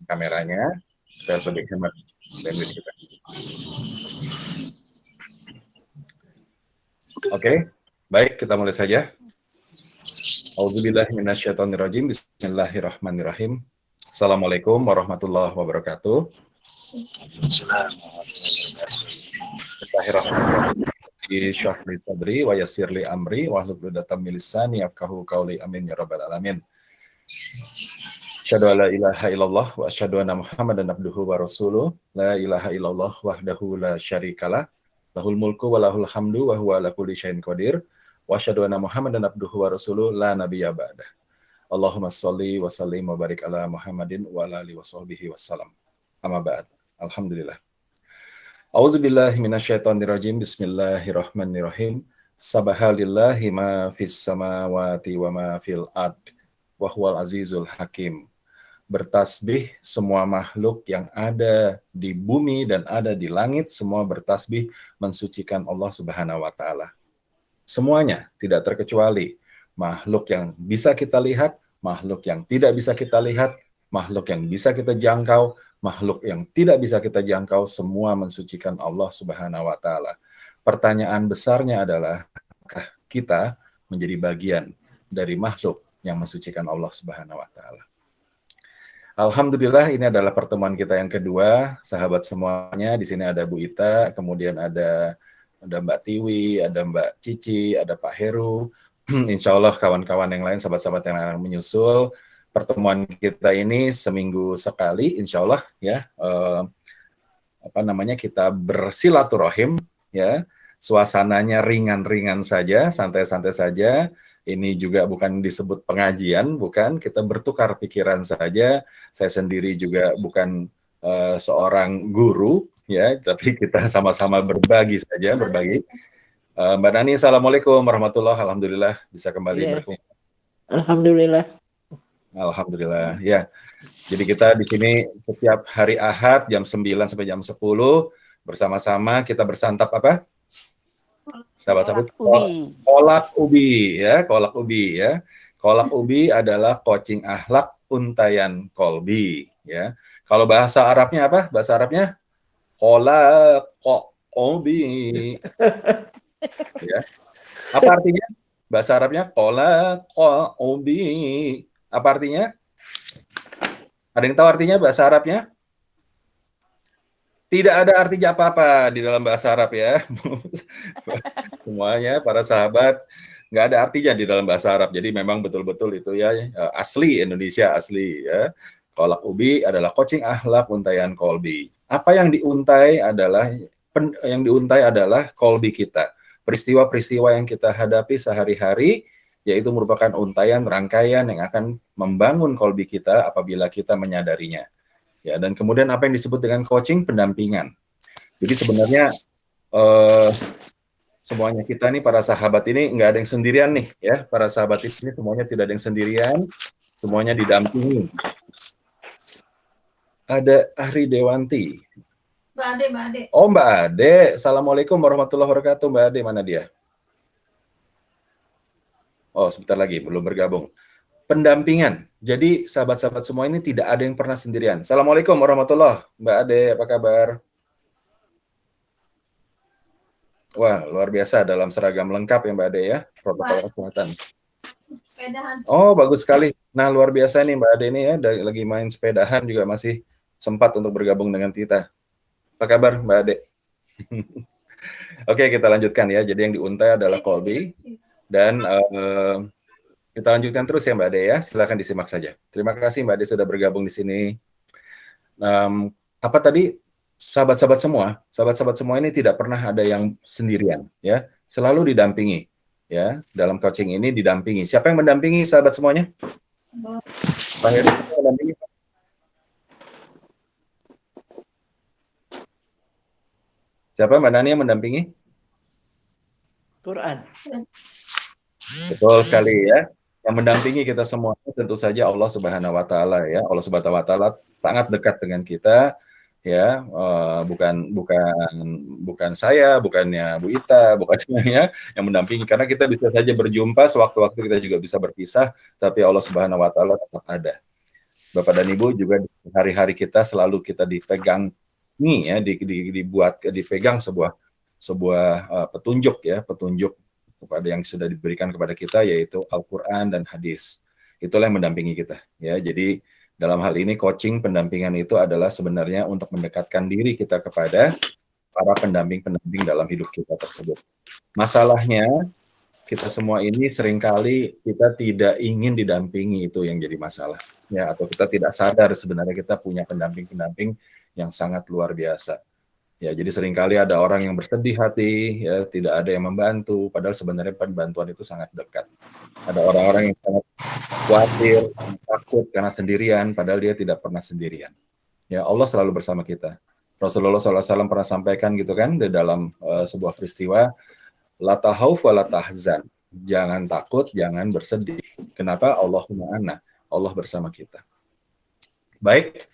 kameranya supaya lebih hemat bandwidth kita. Oke, baik, kita mulai saja. A'udzubillahi minasyaitonirrajim. Bismillahirrahmanirrahim. Assalamualaikum warahmatullahi wabarakatuh. Bismillahirrahmanirrahim. Syrah li sadri wa yassir li amri wa hlul 'uqdatam min lisani yafqahu qawli. Amin ya rabbal alamin. Asyhadu an la ilaha illallah wa asyhadu anna Muhammadan abduhu wa rasuluh. La ilaha illallah wahdahu la syarikalah. Lahul mulku wa lahul hamdu wa huwa ala kulli syai'in qadir. Wa asyhadu anna Muhammadan abduhu wa rasuluh la nabiyya ba'dah. Allahumma shalli wa sallim wa barik ala Muhammadin wa ala alihi wa sahbihi wasallam. Amma ba'd. Alhamdulillah. A'udzubillahi minasyaitonirrajim. Bismillahirrahmanirrahim. Subhanallahi ma fis samawati wa ma fil ard. Wa huwal azizul hakim. Bertasbih semua makhluk yang ada di bumi dan ada di langit, semua bertasbih mensucikan Allah Subhanahu wa taala. Semuanya, tidak terkecuali. Makhluk yang bisa kita lihat, makhluk yang tidak bisa kita lihat, makhluk yang bisa kita jangkau, makhluk yang tidak bisa kita jangkau, semua mensucikan Allah Subhanahu wa taala. Pertanyaan besarnya adalah, apakah kita menjadi bagian dari makhluk yang mensucikan Allah Subhanahu wa taala? Alhamdulillah, ini adalah pertemuan kita yang kedua, sahabat semuanya. Di sini ada Bu Ita, kemudian ada Mbak Tiwi, ada Mbak Cici, ada Pak Heru. Insya Allah kawan-kawan yang lain, sahabat-sahabat yang lain menyusul. Pertemuan kita ini seminggu sekali, insya Allah ya. Kita bersilaturahim ya. Suasananya ringan-ringan saja, santai-santai saja. Ini juga bukan disebut pengajian, bukan. Kita bertukar pikiran saja. Saya sendiri juga bukan seorang guru, ya, tapi kita sama-sama berbagi saja, berbagi. Mbak Nani, assalamualaikum warahmatullahi wabarakatuh. Alhamdulillah bisa kembali berkumpul. Alhamdulillah. Alhamdulillah, ya. Jadi kita di sini setiap hari Ahad jam 9 sampai jam 10 bersama-sama kita bersantap apa? Sahabat-sahabat, kolak ubi ya, kolak ubi ya. Kolak ubi adalah coaching akhlak untayan kolbi ya. Kalau bahasa Arabnya apa? Bahasa Arabnya kolak ubi. Ya. Apa artinya? Bahasa Arabnya kolak ubi. Apa artinya? Ada yang tahu artinya bahasa Arabnya? Tidak ada artinya apa-apa di dalam bahasa Arab ya. Semuanya para sahabat nggak ada artinya di dalam bahasa Arab. Jadi memang betul-betul itu ya asli Indonesia asli ya. Kolak ubi adalah coaching akhlak untayan kolbi. Apa yang diuntai adalah kolbi kita. Peristiwa-peristiwa yang kita hadapi sehari-hari yaitu merupakan untaian rangkaian yang akan membangun kolbi kita apabila kita menyadarinya. Ya, dan kemudian apa yang disebut dengan coaching? Pendampingan. Jadi sebenarnya semuanya kita nih para sahabat ini nggak ada yang sendirian nih ya, para sahabat ini semuanya tidak ada yang sendirian, semuanya didampingi. Ada Ahri Dewanti. Mbak Ade. Oh, Mbak Ade. Assalamualaikum warahmatullahi wabarakatuh. Mbak Ade, mana dia? Oh, sebentar lagi, belum bergabung. Pendampingan. Jadi sahabat-sahabat semua ini tidak ada yang pernah sendirian. Assalamualaikum warahmatullahi wabarakatuh. Mbak Ade, apa kabar? Wah, luar biasa dalam seragam lengkap ya Mbak Ade ya, protokol kesehatan. Sepedahan. Oh, bagus sekali. Nah, luar biasa nih Mbak Ade ini ya, lagi main sepedahan juga masih sempat untuk bergabung dengan kita. Apa kabar Mbak Ade? Oke, kita lanjutkan ya. Jadi yang diuntai adalah kolbi. Dan kita lanjutkan terus ya Mbak Ade ya. Silakan disimak saja. Terima kasih Mbak Ade sudah bergabung di sini. Apa tadi? Sahabat-sahabat semua ini tidak pernah ada yang sendirian ya. Selalu didampingi ya. Dalam coaching ini didampingi. Siapa yang mendampingi sahabat semuanya? Pak Heru mendampingi. Siapa Mbak Nani yang mendampingi? Quran. Betul sekali ya. Yang mendampingi kita semua tentu saja Allah Subhanahu wa taala ya. Allah Subhanahu wa taala sangat dekat dengan kita ya. Bukan saya, bukannya Bu Ita, bukannya ya yang mendampingi, karena kita bisa saja berjumpa sewaktu-waktu, kita juga bisa berpisah, tapi Allah Subhanahu wa taala tetap ada. Bapak dan Ibu juga di hari-hari kita selalu kita dipegang nih ya, dipegang sebuah petunjuk ya, petunjuk kepada yang sudah diberikan kepada kita, yaitu Al-Quran dan hadis. Itulah yang mendampingi kita ya. Jadi dalam hal ini coaching pendampingan itu adalah sebenarnya untuk mendekatkan diri kita kepada para pendamping-pendamping dalam hidup kita tersebut. Masalahnya kita semua ini seringkali kita tidak ingin didampingi, itu yang jadi masalah ya, atau kita tidak sadar sebenarnya kita punya pendamping-pendamping yang sangat luar biasa. Ya, jadi seringkali ada orang yang bersedih hati, ya, tidak ada yang membantu, padahal sebenarnya bantuan itu sangat dekat. Ada orang-orang yang sangat khawatir, takut karena sendirian, padahal dia tidak pernah sendirian. Ya, Allah selalu bersama kita. Rasulullah SAW pernah sampaikan gitu kan, di dalam sebuah peristiwa, la tahauf wa la tahzan. Jangan takut, jangan bersedih. Kenapa? Allahumma anna. Allah bersama kita. Baik,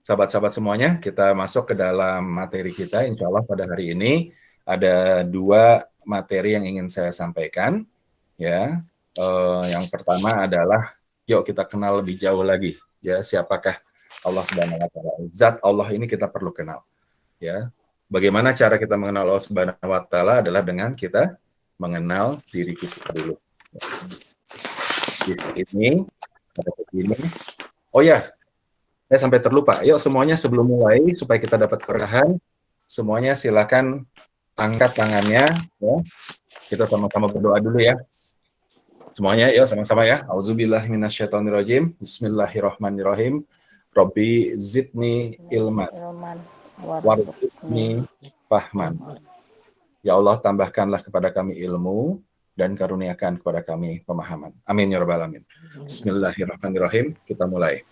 sahabat-sahabat semuanya, kita masuk ke dalam materi kita. Insya Allah pada hari ini ada 2 materi yang ingin saya sampaikan. Ya, yang pertama adalah, yuk kita kenal lebih jauh lagi. Ya, siapakah Allah Subhanahu Wa Taala? Zat Allah ini kita perlu kenal. Ya, bagaimana cara kita mengenal Allah Subhanahu Wa Taala adalah dengan kita mengenal diri kita dulu. Di sini, oh ya. Saya sampai terlupa. Yuk semuanya sebelum mulai, supaya kita dapat kerahan, semuanya silakan angkat tangannya. Ya. Kita sama-sama berdoa dulu ya. Semuanya, yuk sama-sama ya. Auzubillahi minasyaitonirrajim. Bismillahirrahmanirrahim. Rabbi zidni ilman. Warzuqni fahman. Ya Allah, tambahkanlah kepada kami ilmu dan karuniakan kepada kami pemahaman. Amin ya rabbal alamin. Bismillahirrahmanirrahim. Kita mulai.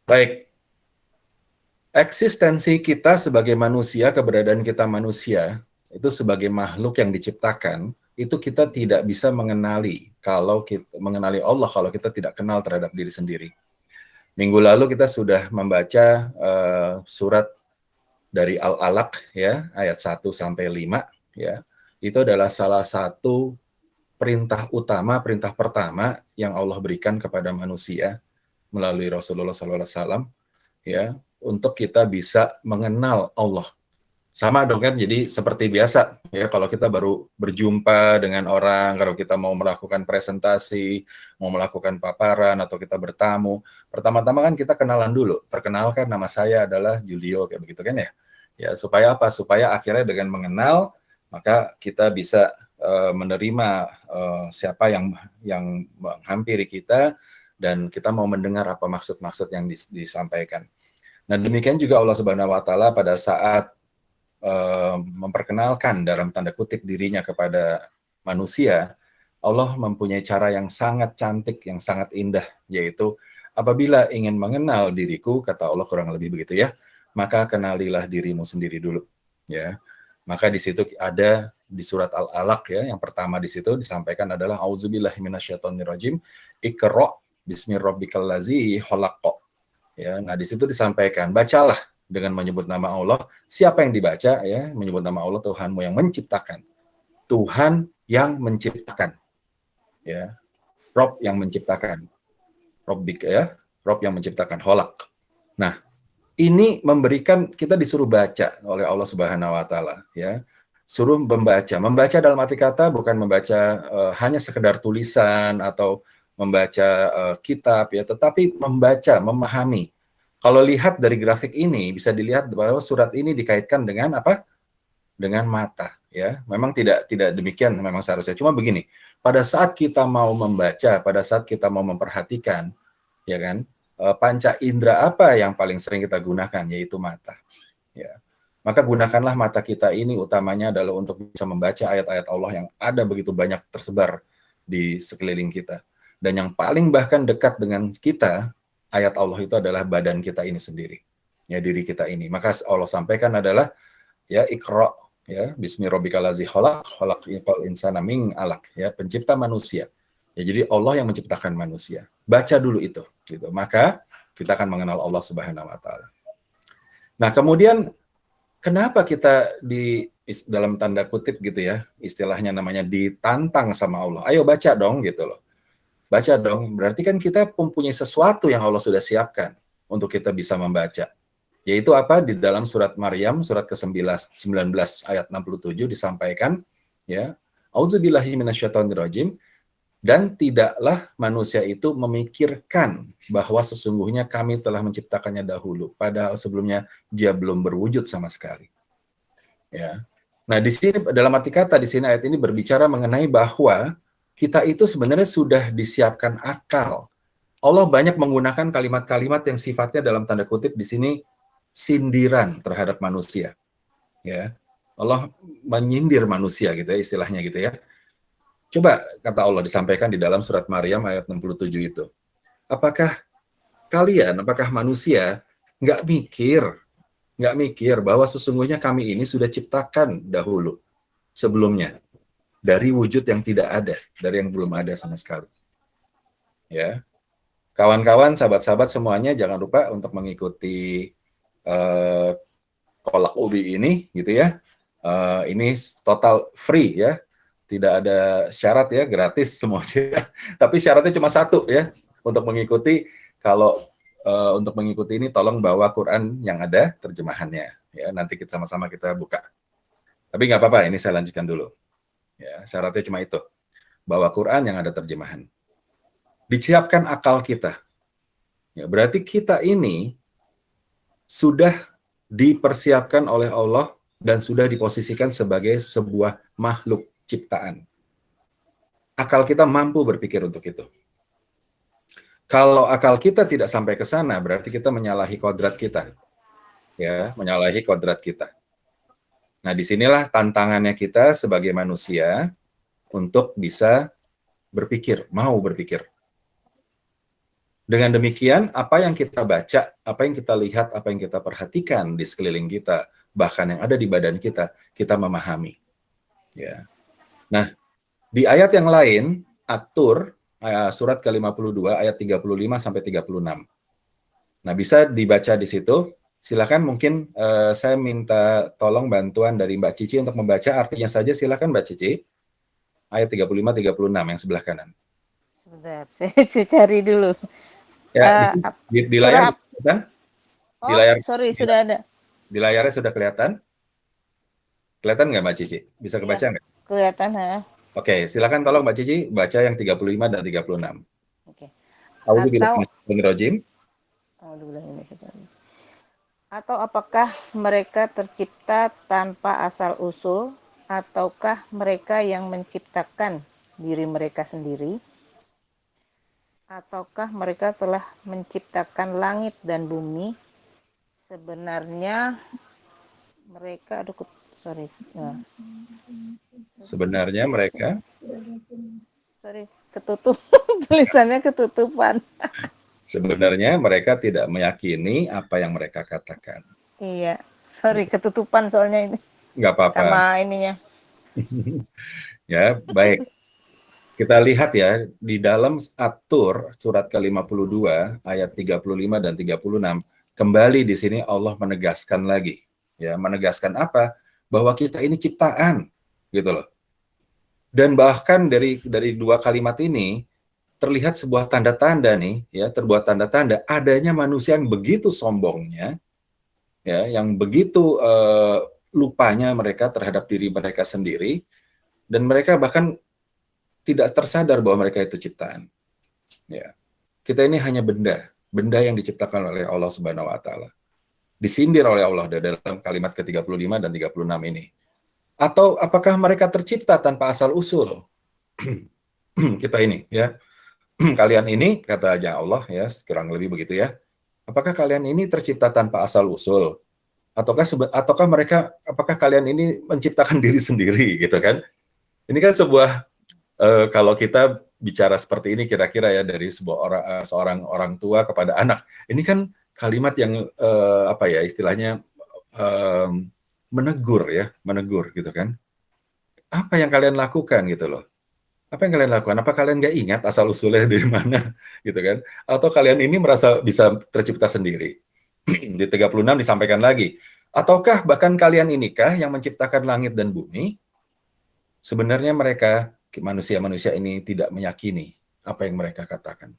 Baik, eksistensi kita sebagai manusia, keberadaan kita manusia, itu sebagai makhluk yang diciptakan, itu kita tidak bisa mengenali Allah kalau kita tidak kenal terhadap diri sendiri. Minggu lalu kita sudah membaca surat dari Al-Alaq ya, ayat 1 sampai 5 ya. Itu adalah salah satu perintah pertama yang Allah berikan kepada manusia melalui Rasulullah SAW ya, untuk kita bisa mengenal Allah. Sama dong kan, jadi seperti biasa ya, kalau kita baru berjumpa dengan orang, kalau kita mau melakukan presentasi, mau melakukan paparan atau kita bertamu, pertama-tama kan kita kenalan dulu. Perkenalkan, nama saya adalah Julio, kayak begitu kan ya. Ya, supaya apa? Supaya akhirnya dengan mengenal maka kita bisa menerima siapa yang menghampiri kita, dan kita mau mendengar apa maksud-maksud yang disampaikan. Nah, demikian juga Allah Subhanahu Wa Taala pada saat memperkenalkan dalam tanda kutip dirinya kepada manusia, Allah mempunyai cara yang sangat cantik, yang sangat indah, yaitu apabila ingin mengenal diriku, kata Allah kurang lebih begitu ya, maka kenalilah dirimu sendiri dulu. Ya, maka di situ ada di surat Al-Alaq ya, yang pertama di situ disampaikan adalah auzubillahi minasyaitonirrajim, iqra bismirabbikallazi khalaq. Ya, nah di situ disampaikan, bacalah dengan menyebut nama Allah. Siapa yang dibaca ya? Menyebut nama Allah, Tuhanmu yang menciptakan. Tuhan yang menciptakan. Ya. Rob yang menciptakan. Robbik ya, Rob yang menciptakan, khalaq. Nah, ini memberikan, kita disuruh baca oleh Allah Subhanahu Wa Taala ya. Suruh membaca dalam arti kata bukan membaca hanya sekedar tulisan atau membaca kitab ya, tetapi membaca, memahami. Kalau lihat dari grafik ini bisa dilihat bahwa surat ini dikaitkan dengan apa? Dengan mata ya. Memang tidak demikian memang seharusnya. Cuma begini, pada saat kita mau membaca, pada saat kita mau memperhatikan ya kan, panca indera apa yang paling sering kita gunakan, yaitu mata ya. Maka gunakanlah mata kita ini utamanya adalah untuk bisa membaca ayat-ayat Allah yang ada begitu banyak tersebar di sekeliling kita. Dan yang paling bahkan dekat dengan kita, ayat Allah itu adalah badan kita ini sendiri. Ya, diri kita ini. Maka Allah sampaikan adalah ya Iqra ya bismirabbikallazi khalaq, khalaqal insana min 'alaq ya, pencipta manusia. Ya, jadi Allah yang menciptakan manusia. Baca dulu itu gitu. Maka kita akan mengenal Allah Subhanahu Wa Taala. Nah, kemudian kenapa kita dalam tanda kutip gitu ya, istilahnya namanya ditantang sama Allah. Ayo baca dong gitu loh. Baca dong. Berarti kan kita mempunyai sesuatu yang Allah sudah siapkan untuk kita bisa membaca. Yaitu apa? Di dalam surat Maryam, surat ke-19 ayat 67 disampaikan, ya, Auzubillahi minasyaitonirrajim, dan tidaklah manusia itu memikirkan bahwa sesungguhnya kami telah menciptakannya dahulu, padahal sebelumnya dia belum berwujud sama sekali. Ya. Nah, di sini dalam arti kata di sini ayat ini berbicara mengenai bahwa kita itu sebenarnya sudah disiapkan akal. Allah banyak menggunakan kalimat-kalimat yang sifatnya dalam tanda kutip di sini sindiran terhadap manusia. Ya. Allah menyindir manusia gitu ya, istilahnya gitu ya. Coba kata Allah disampaikan di dalam surat Maryam ayat 67 itu. Apakah apakah manusia nggak mikir bahwa sesungguhnya kami ini sudah ciptakan dahulu sebelumnya dari wujud yang tidak ada, dari yang belum ada sama sekali. Ya, kawan-kawan, sahabat-sahabat semuanya jangan lupa untuk mengikuti kolak ubi ini, gitu ya. Ini total free ya, tidak ada syarat ya, gratis semuanya. Tapi syaratnya cuma satu ya, untuk mengikuti. Kalau untuk mengikuti ini tolong bawa Quran yang ada terjemahannya ya, nanti kita sama-sama kita buka. Tapi nggak apa-apa, ini saya lanjutkan dulu ya. Syaratnya cuma itu, bawa Quran yang ada terjemahan. Disiapkan akal kita ya, berarti kita ini sudah dipersiapkan oleh Allah dan sudah diposisikan sebagai sebuah makhluk ciptaan. Akal kita mampu berpikir untuk itu. Kalau akal kita tidak sampai ke sana, berarti kita menyalahi kodrat kita. Ya, menyalahi kodrat kita. Nah, disinilah tantangannya kita sebagai manusia untuk bisa berpikir, mau berpikir. Dengan demikian, apa yang kita baca, apa yang kita lihat, apa yang kita perhatikan di sekeliling kita, bahkan yang ada di badan kita memahami. Ya. Nah, di ayat yang lain, At-Tur, surat ke-52, ayat 35 sampai 36. Nah, bisa dibaca di situ. Silakan, mungkin saya minta tolong bantuan dari Mbak Cici untuk membaca artinya saja. Silakan Mbak Cici. Ayat 35-36 yang sebelah kanan. Sebentar, saya cari dulu. Ya, di layar kelihatan? Oh, di layar, sorry, sudah ada. Di layarnya sudah kelihatan? Kelihatan nggak Mbak Cici? Bisa kebaca nggak? Kelihatan, ha? Oke, silakan tolong Mbak Cici baca yang 35 dan 36. Oke. Atau apakah mereka tercipta tanpa asal usul, ataukah mereka yang menciptakan diri mereka sendiri? Ataukah mereka telah menciptakan langit dan bumi? Sebenarnya mereka, Sebenarnya mereka, ketutup, tulisannya ketutupan. Sebenarnya mereka tidak meyakini apa yang mereka katakan. Iya, ketutupan soalnya ini. Nggak apa-apa. Sama ininya. Ya, baik. Kita lihat ya, di dalam At-Tur, surat ke-52, ayat 35 dan 36, kembali di sini Allah menegaskan lagi. Ya, menegaskan apa? Bahwa kita ini ciptaan, gitu loh. Dan bahkan dari dua kalimat ini, terlihat sebuah tanda-tanda nih, ya, terbuat tanda-tanda adanya manusia yang begitu sombongnya, ya, yang begitu lupanya mereka terhadap diri mereka sendiri, dan mereka bahkan tidak tersadar bahwa mereka itu ciptaan. Ya. Kita ini hanya benda yang diciptakan oleh Allah Subhanahu wa taala. Disindir oleh Allah dalam kalimat ke-35 dan 36 ini. Atau apakah mereka tercipta tanpa asal usul? Kita ini, ya. Kalian ini, katanya Allah, ya, kurang lebih begitu ya. Apakah kalian ini tercipta tanpa asal usul? Apakah kalian ini menciptakan diri sendiri, gitu kan? Ini kan sebuah kalau kita bicara seperti ini kira-kira ya dari seorang orang tua kepada anak, ini kan kalimat yang istilahnya menegur gitu kan. Apa yang kalian lakukan gitu loh? Apa yang kalian lakukan? Apa kalian nggak ingat asal usulnya dari mana gitu kan? Atau kalian ini merasa bisa tercipta sendiri? Di 36 disampaikan lagi. Ataukah bahkan kalian inikah yang menciptakan langit dan bumi? Sebenarnya mereka manusia-manusia ini tidak meyakini apa yang mereka katakan.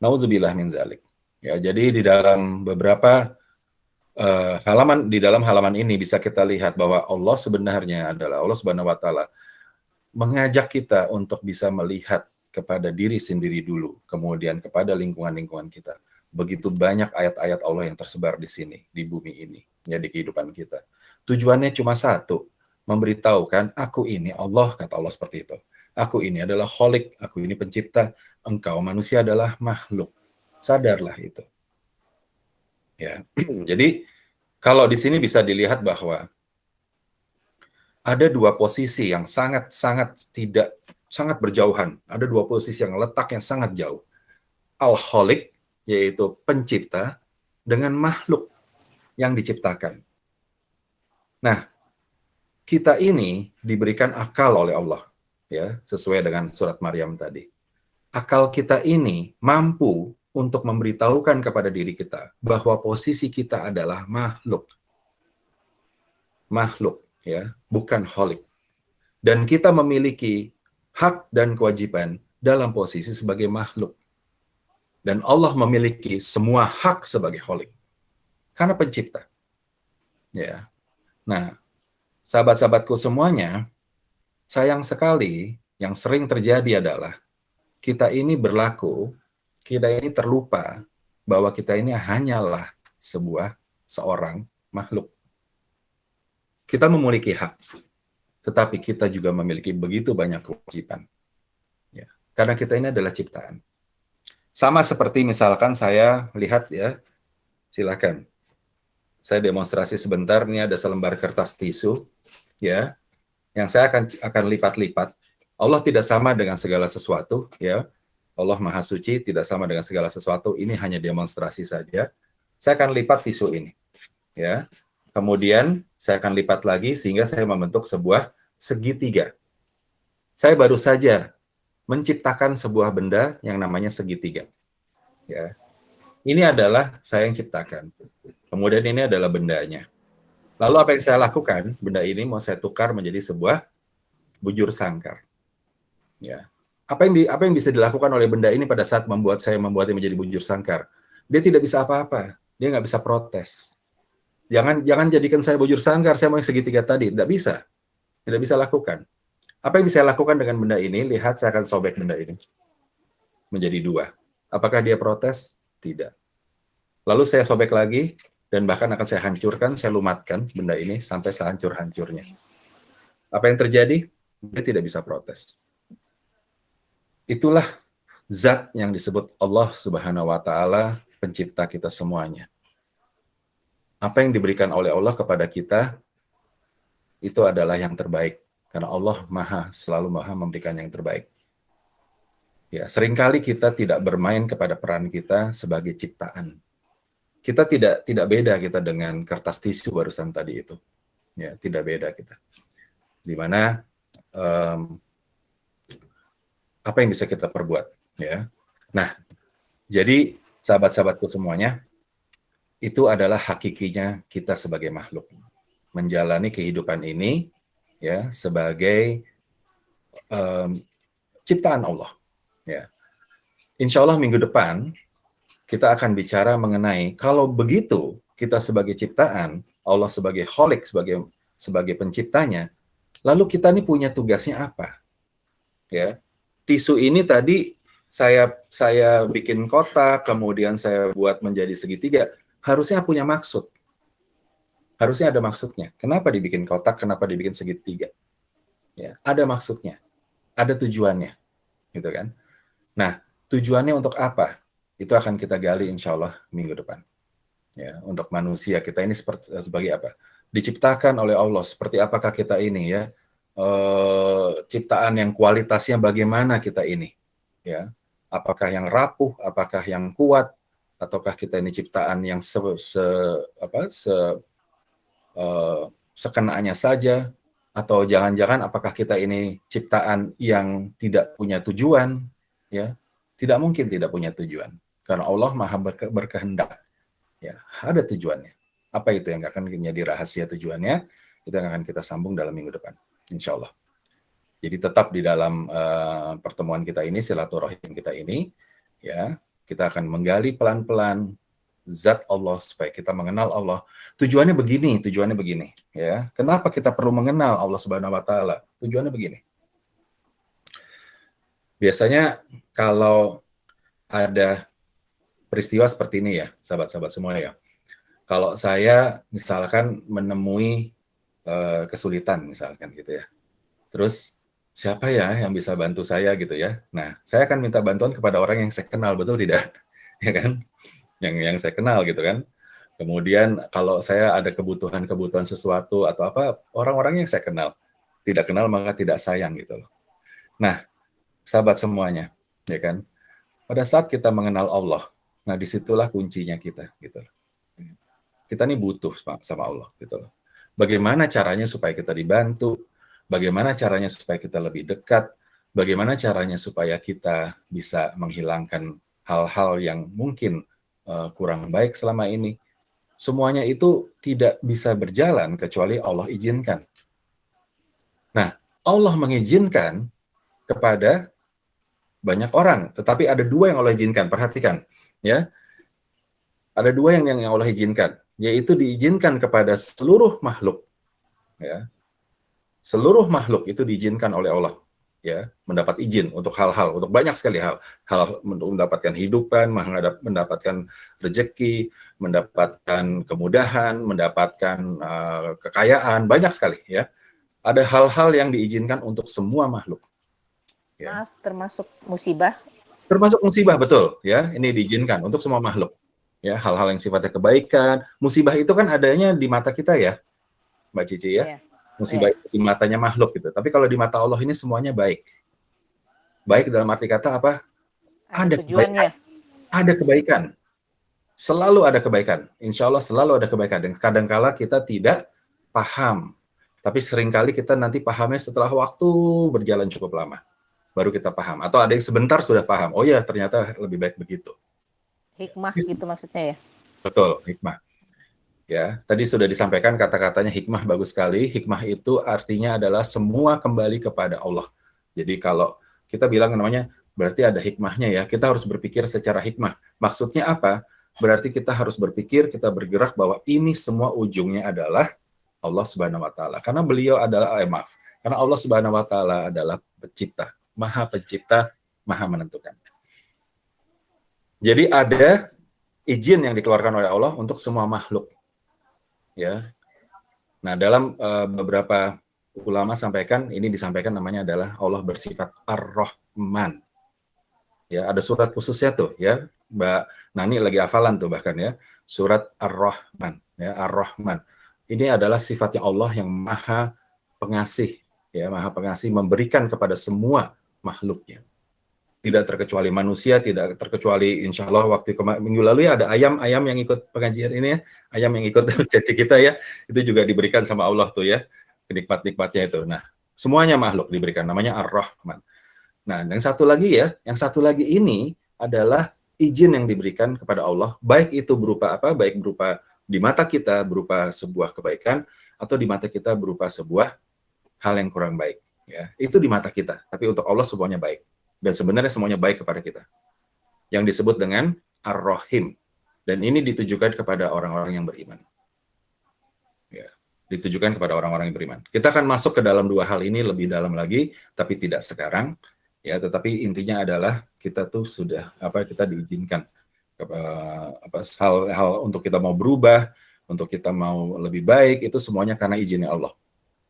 Nauzubillah min zalik. Ya, jadi di dalam beberapa di dalam halaman ini bisa kita lihat bahwa Allah sebenarnya adalah Allah Subhanahu wa taala mengajak kita untuk bisa melihat kepada diri sendiri dulu, kemudian kepada lingkungan-lingkungan kita. Begitu banyak ayat-ayat Allah yang tersebar di sini, di bumi ini, ya, di kehidupan kita. Tujuannya cuma satu, memberitahukan aku ini Allah, kata Allah seperti itu. Aku ini adalah Khalik, aku ini pencipta, engkau manusia adalah makhluk. Sadarlah itu. Ya. Jadi kalau di sini bisa dilihat bahwa ada dua posisi yang sangat berjauhan. Ada dua posisi yang letak yang sangat jauh. Al-Khaliq, yaitu pencipta, dengan makhluk yang diciptakan. Nah, kita ini diberikan akal oleh Allah, ya, sesuai dengan surat Maryam tadi. Akal kita ini mampu untuk memberitahukan kepada diri kita bahwa posisi kita adalah makhluk. Makhluk, ya, bukan Khaliq. Dan kita memiliki hak dan kewajiban dalam posisi sebagai makhluk. Dan Allah memiliki semua hak sebagai Khaliq. Karena pencipta. Ya. Nah, sahabat-sahabatku semuanya, sayang sekali yang sering terjadi adalah kita ini kita ini terlupa bahwa kita ini hanyalah seorang makhluk. Kita memiliki hak, tetapi kita juga memiliki begitu banyak kewajiban. Ya, karena kita ini adalah ciptaan. Sama seperti misalkan saya lihat, ya, silakan. Saya demonstrasi sebentar, ini ada selembar kertas tisu, ya, yang saya akan lipat-lipat. Allah tidak sama dengan segala sesuatu, ya. Allah Maha Suci, tidak sama dengan segala sesuatu. Ini hanya demonstrasi saja. Saya akan lipat tisu ini, ya. Kemudian saya akan lipat lagi sehingga saya membentuk sebuah segitiga. Saya baru saja menciptakan sebuah benda yang namanya segitiga. Ya. Ini adalah saya yang ciptakan. Kemudian ini adalah bendanya. Lalu apa yang saya lakukan? Benda ini mau saya tukar menjadi sebuah bujur sangkar. Ya. Apa yang bisa dilakukan oleh benda ini pada saat membuatnya menjadi bujur sangkar? Dia tidak bisa apa-apa. Dia nggak bisa protes. Jangan jadikan saya bujur sangkar, saya mau yang segitiga tadi. Tidak bisa. Tidak bisa lakukan. Apa yang bisa saya lakukan dengan benda ini? Lihat, saya akan sobek benda ini menjadi dua. Apakah dia protes? Tidak. Lalu saya sobek lagi, dan bahkan akan saya hancurkan, saya lumatkan benda ini sampai sehancur-hancurnya. Apa yang terjadi? Dia tidak bisa protes. Itulah zat yang disebut Allah Subhanahu wa taala, pencipta kita semuanya. Apa yang diberikan oleh Allah kepada kita itu adalah yang terbaik, karena Allah selalu maha memberikan yang terbaik. Ya, seringkali kita tidak bermain kepada peran kita sebagai ciptaan. Kita tidak beda kita dengan kertas tisu barusan tadi itu. Ya, tidak beda kita. Di mana apa yang bisa kita perbuat, ya. Nah, jadi sahabat-sahabatku semuanya, itu adalah hakikinya kita sebagai makhluk. Menjalani kehidupan ini, ya, sebagai ciptaan Allah. Ya. Insya Allah minggu depan kita akan bicara mengenai kalau begitu kita sebagai ciptaan, Allah sebagai Khalik, sebagai penciptanya, lalu kita ini punya tugasnya apa? Ya. Tisu ini tadi saya bikin kotak, kemudian saya buat menjadi segitiga, harusnya punya maksud. Harusnya ada maksudnya. Kenapa dibikin kotak, kenapa dibikin segitiga? Ya, ada maksudnya. Ada tujuannya. Gitu kan? Nah, tujuannya untuk apa? Itu akan kita gali insya Allah minggu depan. Ya, untuk manusia kita ini sebagai apa? Diciptakan oleh Allah. Seperti apakah kita ini, ya? Ciptaan yang kualitasnya bagaimana kita ini, ya, apakah yang rapuh, apakah yang kuat, ataukah kita ini ciptaan yang sekenanya saja, atau jangan-jangan apakah kita ini ciptaan yang tidak punya tujuan, ya, tidak mungkin tidak punya tujuan, karena Allah maha berkehendak, ya, ada tujuannya. Apa itu yang akan menjadi rahasia tujuannya? Itu yang akan kita sambung dalam minggu depan. Insya Allah. Jadi tetap di dalam pertemuan kita ini, silaturahim kita ini, ya, kita akan menggali pelan-pelan zat Allah supaya kita mengenal Allah. Tujuannya begini, ya. Kenapa kita perlu mengenal Allah Subhanahu wa taala? Tujuannya begini. Biasanya kalau ada peristiwa seperti ini ya, sahabat-sahabat semua ya. Kalau saya misalkan menemui kesulitan misalkan gitu ya. Terus siapa ya yang bisa bantu saya gitu ya? Nah, saya akan minta bantuan kepada orang yang saya kenal, betul tidak? Ya kan? Yang saya kenal gitu kan. Kemudian kalau saya ada kebutuhan sesuatu atau apa, orang-orang yang saya kenal. Tidak kenal maka tidak sayang gitu loh. Nah, sahabat semuanya, ya kan? Pada saat kita mengenal Allah, nah disitulah kuncinya kita gitu loh. Kita nih butuh sama Allah gitu loh. Bagaimana caranya supaya kita dibantu? Bagaimana caranya supaya kita lebih dekat? Bagaimana caranya supaya kita bisa menghilangkan hal-hal yang mungkin kurang baik selama ini? Semuanya itu tidak bisa berjalan kecuali Allah izinkan. Nah, Allah mengizinkan kepada banyak orang, tetapi ada dua yang Allah izinkan. Perhatikan, ya. Ada dua yang Allah izinkan, yaitu diizinkan kepada seluruh makhluk, ya. Seluruh makhluk itu diizinkan oleh Allah, ya, mendapat izin untuk hal-hal, untuk banyak sekali hal untuk mendapatkan hidupan, mendapatkan rezeki, mendapatkan kemudahan, mendapatkan kekayaan, banyak sekali ya. Ada hal-hal yang diizinkan untuk semua makhluk. Ya. Maaf, termasuk musibah. Termasuk musibah, betul ya. Ini diizinkan untuk semua makhluk. Ya, hal-hal yang sifatnya kebaikan, musibah itu kan adanya di mata kita ya, Mbak Cici ya. Ya. Musibah itu di matanya makhluk gitu. Tapi kalau di mata Allah ini semuanya baik. Baik dalam arti kata apa? Ada tujuannya. Ada kebaikan. Selalu ada kebaikan. Insya Allah selalu ada kebaikan. Dan kadangkala kita tidak paham. Tapi seringkali kita nanti pahamnya setelah waktu berjalan cukup lama. Baru kita paham. Atau ada yang sebentar sudah paham. Oh ya, ternyata lebih baik begitu. Hikmah gitu maksudnya ya? Betul, hikmah. Ya, tadi sudah disampaikan kata-katanya hikmah bagus sekali. Hikmah itu artinya adalah semua kembali kepada Allah. Jadi kalau kita bilang namanya berarti ada hikmahnya ya. Kita harus berpikir secara hikmah. Maksudnya apa? Berarti kita harus berpikir, kita bergerak bahwa ini semua ujungnya adalah Allah Subhanahu wa taala. Karena beliau adalah karena Allah Subhanahu wa taala adalah pencipta, maha menentukan. Jadi ada izin yang dikeluarkan oleh Allah untuk semua makhluk. Ya. Nah, dalam beberapa ulama sampaikan, ini disampaikan namanya adalah Allah bersifat Ar-Rahman. Ya, ada surat khususnya tuh ya. Mbak Nani lagi hafalan tuh bahkan ya. Surat Ar-Rahman, ya, Ar-Rahman. Ini adalah sifatnya Allah yang Maha Pengasih, ya, Maha Pengasih memberikan kepada semua makhluknya. Tidak terkecuali manusia, tidak terkecuali insya Allah waktu minggu lalu ya ada ayam yang ikut pengajian ini ya, ayam yang ikut sesi kita ya, itu juga diberikan sama Allah tuh ya, nikmat-nikmatnya itu. Nah, semuanya makhluk diberikan, namanya Ar-Rahman. Nah, yang satu lagi ini adalah izin yang diberikan kepada Allah, baik itu berupa apa, baik berupa di mata kita berupa sebuah kebaikan, atau di mata kita berupa sebuah hal yang kurang baik. Ya, itu di mata kita, tapi untuk Allah semuanya baik. Dan sebenarnya semuanya baik kepada kita. Yang disebut dengan Ar-Rahim. Dan ini ditujukan kepada orang-orang yang beriman. Ya, ditujukan kepada orang-orang yang beriman. Kita akan masuk ke dalam dua hal ini lebih dalam lagi, tapi tidak sekarang. Ya, tetapi intinya adalah kita tuh sudah kita diizinkan hal untuk kita mau berubah, untuk kita mau lebih baik, itu semuanya karena izinnya Allah.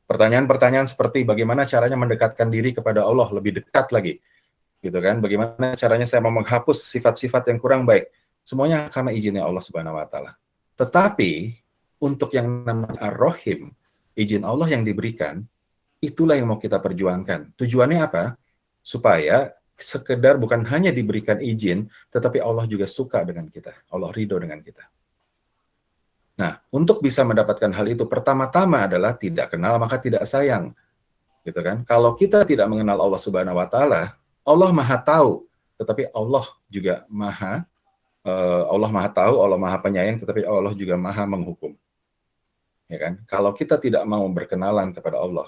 Pertanyaan-pertanyaan seperti bagaimana caranya mendekatkan diri kepada Allah lebih dekat lagi. Gitu kan? Bagaimana caranya saya mau menghapus sifat-sifat yang kurang baik? Semuanya karena izinnya Allah Subhanahu wa taala. Tetapi untuk yang namanya Ar-Rahim, izin Allah yang diberikan, itulah yang mau kita perjuangkan. Tujuannya apa? Supaya sekedar bukan hanya diberikan izin, tetapi Allah juga suka dengan kita. Allah ridho dengan kita. Nah, untuk bisa mendapatkan hal itu, pertama-tama adalah tidak kenal maka tidak sayang. Gitu kan? Kalau kita tidak mengenal Allah Subhanahu wa taala, Allah Maha tahu, tetapi Allah juga Maha tahu, Allah Maha penyayang, tetapi Allah juga Maha menghukum. Ya kan? Kalau kita tidak mau berkenalan kepada Allah,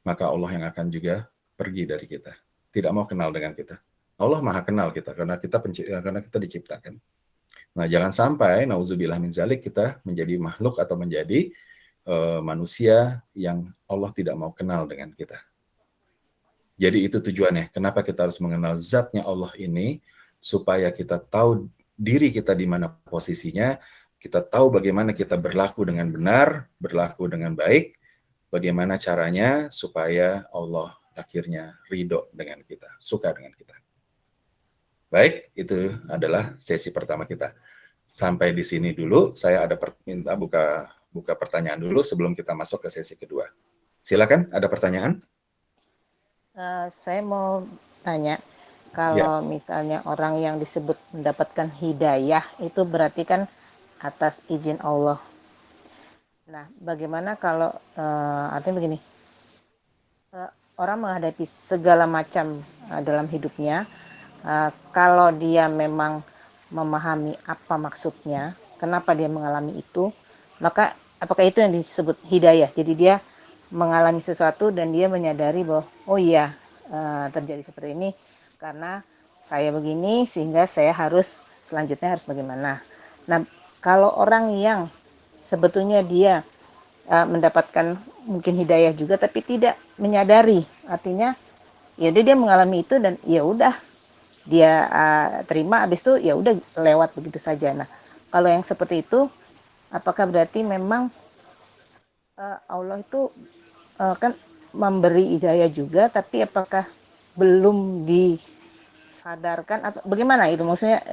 maka Allah yang akan juga pergi dari kita. Tidak mau kenal dengan kita. Allah maha kenal kita karena kita diciptakan. Nah, jangan sampai nauzubillah min zalik kita menjadi makhluk atau menjadi manusia yang Allah tidak mau kenal dengan kita. Jadi itu tujuannya. Kenapa kita harus mengenal zatnya Allah ini supaya kita tahu diri kita di mana posisinya, kita tahu bagaimana kita berlaku dengan benar, berlaku dengan baik, bagaimana caranya supaya Allah akhirnya ridho dengan kita, suka dengan kita. Baik, itu adalah sesi pertama kita. Sampai di sini dulu, saya ada minta buka pertanyaan dulu sebelum kita masuk ke sesi kedua. Silakan, ada pertanyaan? Saya mau tanya, kalau misalnya orang yang disebut mendapatkan hidayah, itu berarti kan atas izin Allah. Nah, bagaimana kalau artinya begini, orang menghadapi segala macam dalam hidupnya, kalau dia memang memahami apa maksudnya, kenapa dia mengalami itu, maka apakah itu yang disebut hidayah? Jadi dia mengalami sesuatu dan dia menyadari bahwa oh iya, terjadi seperti ini karena saya begini sehingga saya harus selanjutnya harus bagaimana. Nah, kalau orang yang sebetulnya dia mendapatkan mungkin hidayah juga tapi tidak menyadari, artinya ya dia mengalami itu dan ya udah dia terima, habis itu ya udah lewat begitu saja. Nah, kalau yang seperti itu apakah berarti memang Allah itu kan memberi hidayah juga, tapi apakah belum disadarkan atau bagaimana itu? Maksudnya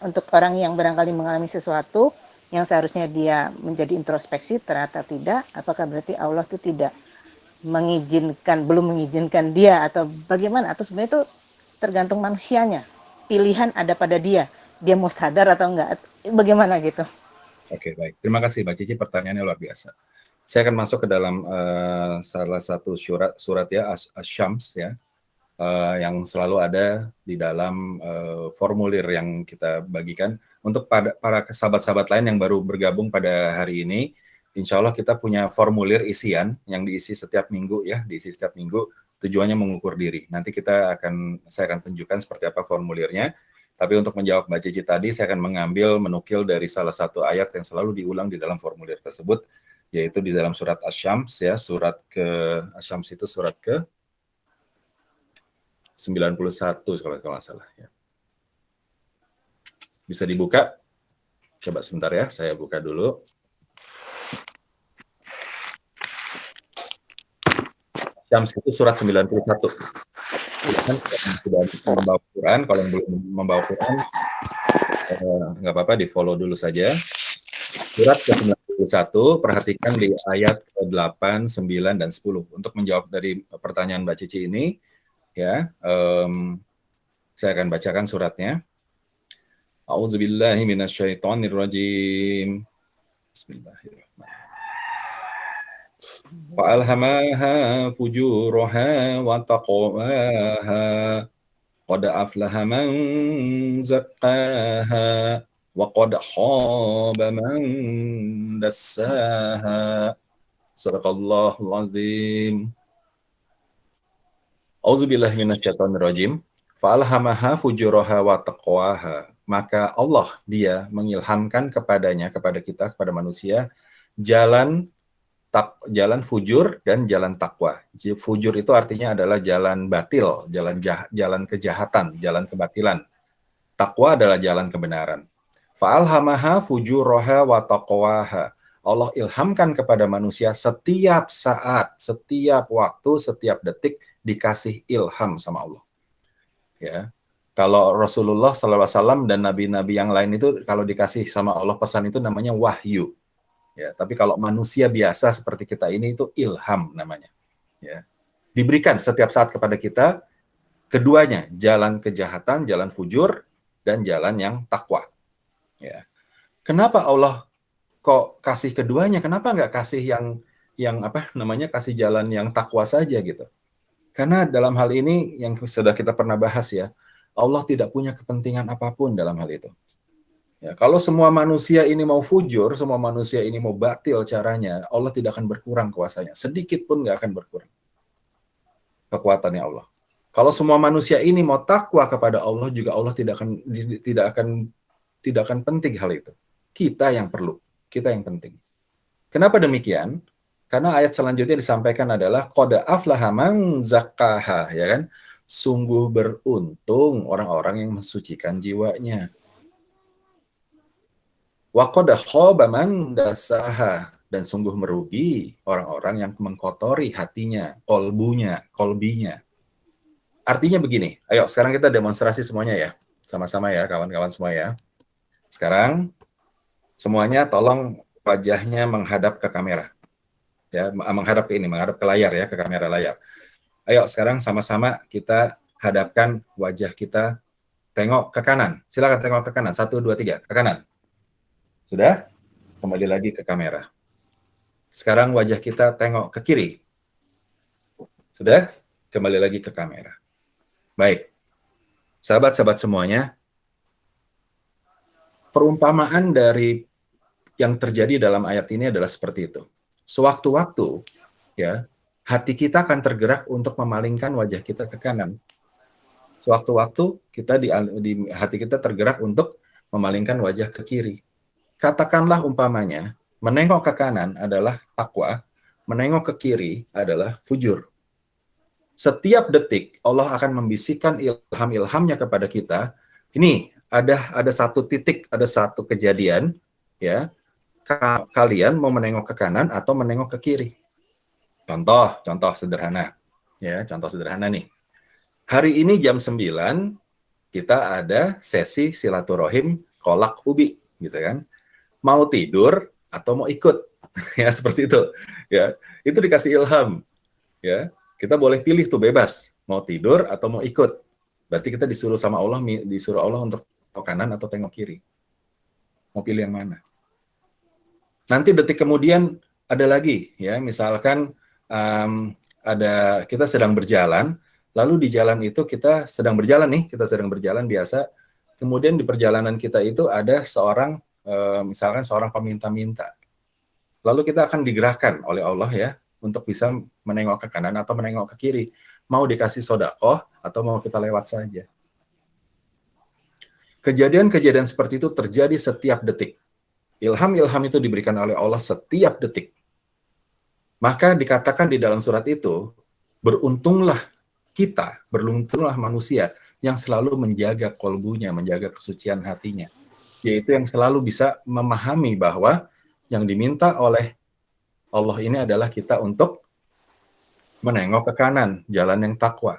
untuk orang yang barangkali mengalami sesuatu yang seharusnya dia menjadi introspeksi ternyata tidak, apakah berarti Allah itu tidak belum mengizinkan dia atau bagaimana? Atau sebenarnya itu tergantung manusianya, pilihan ada pada dia mau sadar atau enggak, bagaimana gitu? Oke, baik. Terima kasih Mbak Cici, pertanyaannya luar biasa. Saya akan masuk ke dalam salah satu surat ya, Asy-Syams ya, yang selalu ada di dalam formulir yang kita bagikan. Untuk para sahabat-sahabat lain yang baru bergabung pada hari ini, insya Allah kita punya formulir isian yang diisi setiap minggu ya, diisi setiap minggu, tujuannya mengukur diri. Nanti saya akan tunjukkan seperti apa formulirnya. Tapi untuk menjawab Mbak Cici tadi, saya akan menukil dari salah satu ayat yang selalu diulang di dalam formulir tersebut, yaitu di dalam surat Asy-Syams ya, Asy-Syams itu surat ke 91 kalau nggak salah ya. Bisa dibuka? Coba sebentar ya, saya buka dulu. Asy-Syams itu surat 91. Sudah membawa Quran, kalau yang belum membawa Quran nggak apa-apa, di follow dulu saja. Surat ke-91, perhatikan di ayat 8, 9, dan 10. Untuk menjawab dari pertanyaan Mbak Cici ini, ya, saya akan bacakan suratnya. A'udzubillahi minasyaitonirrajim. Bismillahirrahmanirrahim. Fa'alhamaha fujuraha wa taqwaha. Qad aflaha man zakkaha wa qad khaba man dassaha. Shadaqallahul azim. Auzubillahi minasyaitonirrajim. Fa'alhamaha fujuraha wa taqwaha. Maka Allah dia mengilhamkan kepada kita, kepada manusia, jalan fujur dan jalan takwa. Fujur itu artinya adalah jalan batil, jalan kejahatan, jalan kebatilan. Takwa adalah jalan kebenaran. Fa'alhamaha fujuraha wa taqwaha. Allah ilhamkan kepada manusia setiap saat, setiap waktu, setiap detik dikasih ilham sama Allah. Ya. Kalau Rasulullah SAW dan nabi-nabi yang lain itu kalau dikasih sama Allah pesan itu namanya wahyu. Ya, tapi kalau manusia biasa seperti kita ini itu ilham namanya. Ya. Diberikan setiap saat kepada kita keduanya, jalan kejahatan, jalan fujur, dan jalan yang takwa. Ya. Kenapa Allah kok kasih keduanya? Kenapa nggak kasih kasih jalan yang takwa saja gitu? Karena dalam hal ini yang sudah kita pernah bahas ya, Allah tidak punya kepentingan apapun dalam hal itu. Ya, kalau semua manusia ini mau fujur, semua manusia ini mau batil caranya, Allah tidak akan berkurang kuasanya. Sedikit pun nggak akan berkurang. kekuatannya Allah. Kalau semua manusia ini mau takwa kepada Allah, juga Allah tidak akan penting hal itu. Kita yang perlu, kita yang penting. Kenapa demikian? Karena ayat selanjutnya disampaikan adalah qad aflaha man zakkaha, ya kan? Sungguh beruntung orang-orang yang mensucikan jiwanya. Wa qad khaba man dasaha, dan sungguh merugi orang-orang yang mengkotori hatinya, kolbinya. Artinya begini, ayo sekarang kita demonstrasi semuanya ya. Sama-sama ya kawan-kawan semua ya. Sekarang semuanya tolong wajahnya menghadap ke kamera. Ya, menghadap ke layar ya, ke kamera layar. Ayo sekarang sama-sama kita hadapkan wajah kita, tengok ke kanan. Silakan tengok ke kanan. 1, 2, 3, ke kanan. Sudah? Kembali lagi ke kamera. Sekarang wajah kita tengok ke kiri. Sudah? Kembali lagi ke kamera. Baik. Sahabat-sahabat semuanya, perumpamaan dari yang terjadi dalam ayat ini adalah seperti itu. Sewaktu-waktu, ya, hati kita akan tergerak untuk memalingkan wajah kita ke kanan. Sewaktu-waktu kita di hati kita tergerak untuk memalingkan wajah ke kiri. Katakanlah umpamanya, menengok ke kanan adalah takwa, menengok ke kiri adalah fujur. Setiap detik Allah akan membisikkan ilham-ilhamnya kepada kita. Ini ada satu titik, ada satu kejadian, ya. Kalian mau menengok ke kanan atau menengok ke kiri. Contoh sederhana. Ya, contoh sederhana nih. Hari ini jam 9 kita ada sesi silaturahim kolak ubi, gitu kan. Mau tidur atau mau ikut. Ya, seperti itu. Ya, itu dikasih ilham. Ya, kita boleh pilih tuh bebas, mau tidur atau mau ikut. Berarti kita disuruh sama Allah, disuruh Allah untuk tengok kanan atau tengok kiri. Mau pilih yang mana? Nanti detik kemudian ada lagi, ya, misalkan kita sedang berjalan, lalu di jalan itu kita sedang berjalan biasa, kemudian di perjalanan kita itu ada seorang, misalkan seorang peminta-minta, lalu kita akan digerakkan oleh Allah ya, untuk bisa menengok ke kanan atau menengok ke kiri, mau dikasih sedekah atau mau kita lewat saja. Kejadian-kejadian seperti itu terjadi setiap detik. Ilham-ilham itu diberikan oleh Allah setiap detik. Maka dikatakan di dalam surat itu, beruntunglah manusia yang selalu menjaga kolbunya, menjaga kesucian hatinya. Yaitu yang selalu bisa memahami bahwa yang diminta oleh Allah ini adalah kita untuk menengok ke kanan, jalan yang takwa.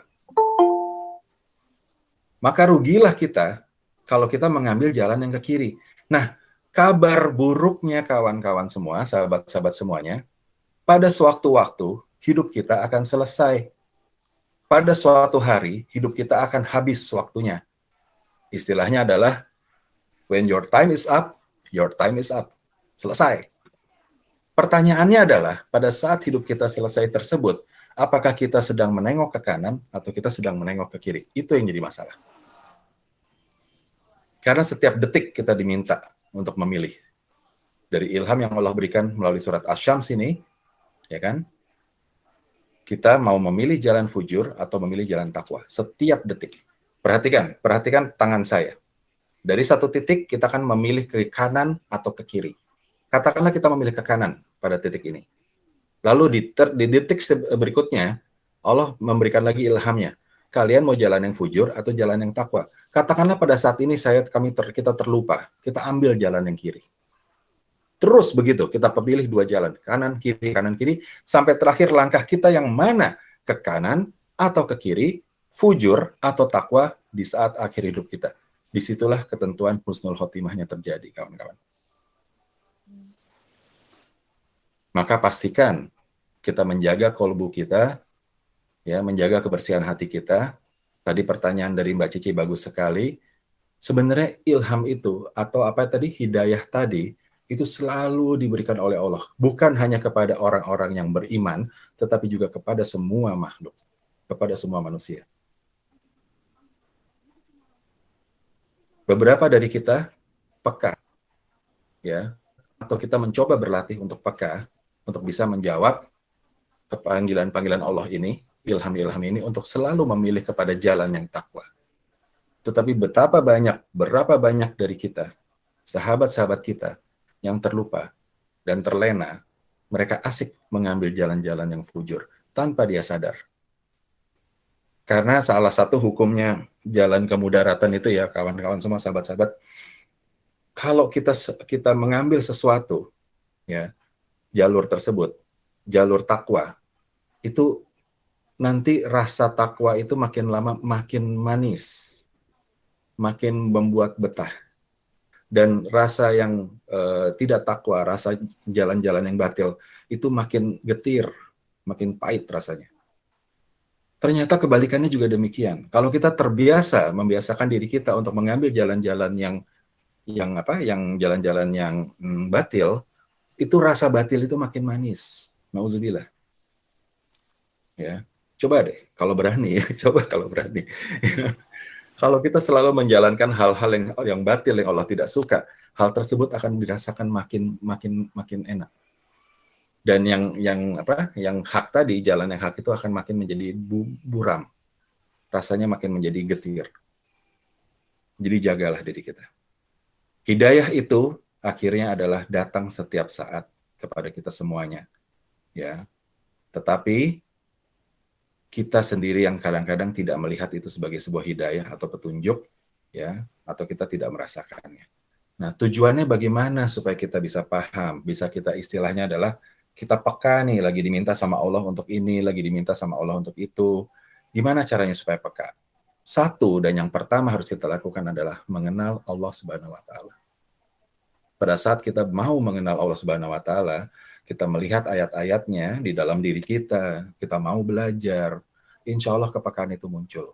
Maka rugilah kita kalau kita mengambil jalan yang ke kiri. Nah, kabar buruknya kawan-kawan semua, sahabat-sahabat semuanya, pada suatu waktu hidup kita akan selesai. Pada suatu hari hidup kita akan habis waktunya. Istilahnya adalah when your time is up, your time is up. Selesai. Pertanyaannya adalah pada saat hidup kita selesai tersebut, apakah kita sedang menengok ke kanan atau kita sedang menengok ke kiri? Itu yang jadi masalah. Karena setiap detik kita diminta untuk memilih. Dari ilham yang Allah berikan melalui surat Asy-Syams ini, ya kan? Kita mau memilih jalan fujur atau memilih jalan takwa. Setiap detik. Perhatikan tangan saya. Dari satu titik kita akan memilih ke kanan atau ke kiri. Katakanlah kita memilih ke kanan pada titik ini. Lalu di detik berikutnya, Allah memberikan lagi ilhamnya. Kalian mau jalan yang fujur atau jalan yang takwa? Katakanlah pada saat ini kita terlupa, kita ambil jalan yang kiri. Terus begitu, kita pilih dua jalan, kanan kiri, sampai terakhir langkah kita yang mana? Ke kanan atau ke kiri, fujur atau takwa di saat akhir hidup kita. Disitulah ketentuan husnul khotimahnya terjadi, kawan-kawan. Maka pastikan kita menjaga kolbu kita, ya, menjaga kebersihan hati kita. Tadi pertanyaan dari Mbak Cici bagus sekali. Sebenarnya ilham itu atau hidayah tadi itu selalu diberikan oleh Allah, bukan hanya kepada orang-orang yang beriman, tetapi juga kepada semua makhluk, kepada semua manusia. Beberapa dari kita peka, ya, atau kita mencoba berlatih untuk peka, untuk bisa menjawab panggilan-panggilan Allah ini, ilham-ilham ini untuk selalu memilih kepada jalan yang takwa. Tetapi berapa banyak dari kita, sahabat-sahabat kita, yang terlupa dan terlena, mereka asik mengambil jalan-jalan yang fujur tanpa dia sadar. Karena salah satu hukumnya jalan kemudaratan itu ya, kawan-kawan semua, sahabat-sahabat, kalau kita mengambil sesuatu, ya, jalur tersebut, jalur takwa, itu nanti rasa takwa itu makin lama makin manis, makin membuat betah. Dan rasa yang tidak takwa, rasa jalan-jalan yang batil, itu makin getir, makin pahit rasanya. Ternyata kebalikannya juga demikian. Kalau kita membiasakan diri kita untuk mengambil jalan-jalan yang jalan-jalan yang batil, itu rasa batil itu makin manis. Nauzubillah. Ya, coba deh kalau berani, coba kalau berani. Kalau kita selalu menjalankan hal-hal yang batil yang Allah tidak suka, hal tersebut akan dirasakan makin enak. Dan yang hak tadi, jalan yang hak itu akan makin menjadi buram. Rasanya makin menjadi getir. Jadi jagalah diri kita. Hidayah itu akhirnya adalah datang setiap saat kepada kita semuanya. Ya. Tetapi kita sendiri yang kadang-kadang tidak melihat itu sebagai sebuah hidayah atau petunjuk, ya, atau kita tidak merasakannya. Nah, tujuannya bagaimana supaya kita bisa paham, bisa kita istilahnya adalah kita peka nih, lagi diminta sama Allah untuk ini, lagi diminta sama Allah untuk itu. Gimana caranya supaya peka? Satu, dan yang pertama harus kita lakukan adalah mengenal Allah Subhanahu wa Ta'ala. Pada saat kita mau mengenal Allah Subhanahu wa Ta'ala, kita melihat ayat-ayatnya di dalam diri kita mau belajar, insya Allah kepekaan itu muncul.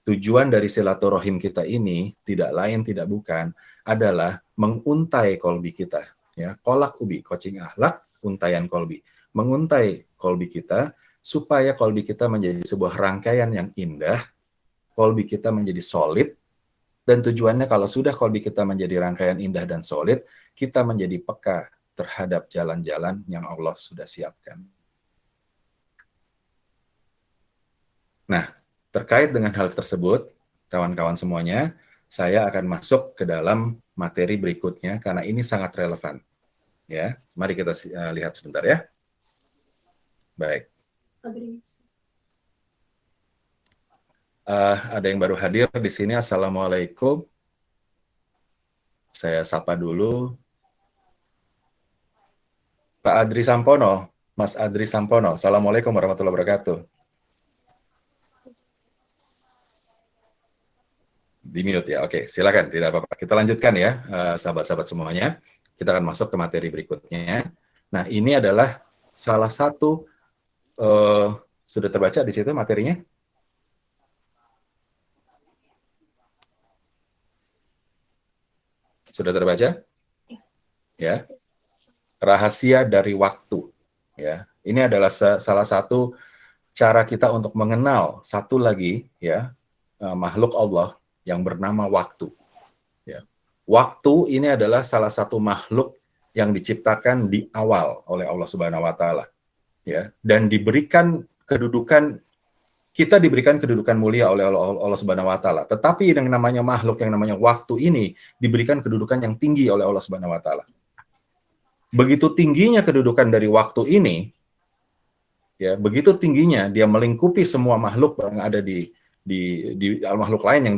Tujuan dari silaturahim kita ini tidak lain tidak bukan adalah menguntai kolbi kita. Ya, kolak ubi, kocing ahlak, untaian kolbi. Menguntai kolbi kita supaya kolbi kita menjadi sebuah rangkaian yang indah, kolbi kita menjadi solid, dan tujuannya kalau sudah kolbi kita menjadi rangkaian indah dan solid, kita menjadi peka terhadap jalan-jalan yang Allah sudah siapkan. Nah, terkait dengan hal tersebut, kawan-kawan semuanya, saya akan masuk ke dalam materi berikutnya karena ini sangat relevan. Ya, mari kita lihat sebentar ya. Baik. Ada yang baru hadir di sini. Assalamualaikum. Saya sapa dulu. Pak Adri Sampono, Mas Adri Sampono. Assalamualaikum warahmatullahi wabarakatuh. Di mute ya, oke, silakan, tidak apa-apa. Kita lanjutkan ya, sahabat-sahabat semuanya. Kita akan masuk ke materi berikutnya. Nah, ini adalah salah satu, sudah terbaca di situ materinya? Sudah terbaca? Ya. Rahasia dari waktu. Ya, ini adalah salah satu cara kita untuk mengenal satu lagi ya makhluk Allah yang bernama waktu. Ya. Waktu ini adalah salah satu makhluk yang diciptakan di awal oleh Allah Subhanahu wa Ta'ala. Ya, dan diberikan kedudukan, kita diberikan kedudukan mulia oleh Allah Subhanahu wa Ta'ala. Tetapi yang namanya makhluk, yang namanya waktu ini diberikan kedudukan yang tinggi oleh Allah Subhanahu wa Ta'ala. Begitu tingginya kedudukan dari waktu ini, ya, begitu tingginya dia melingkupi semua makhluk yang ada di makhluk lain yang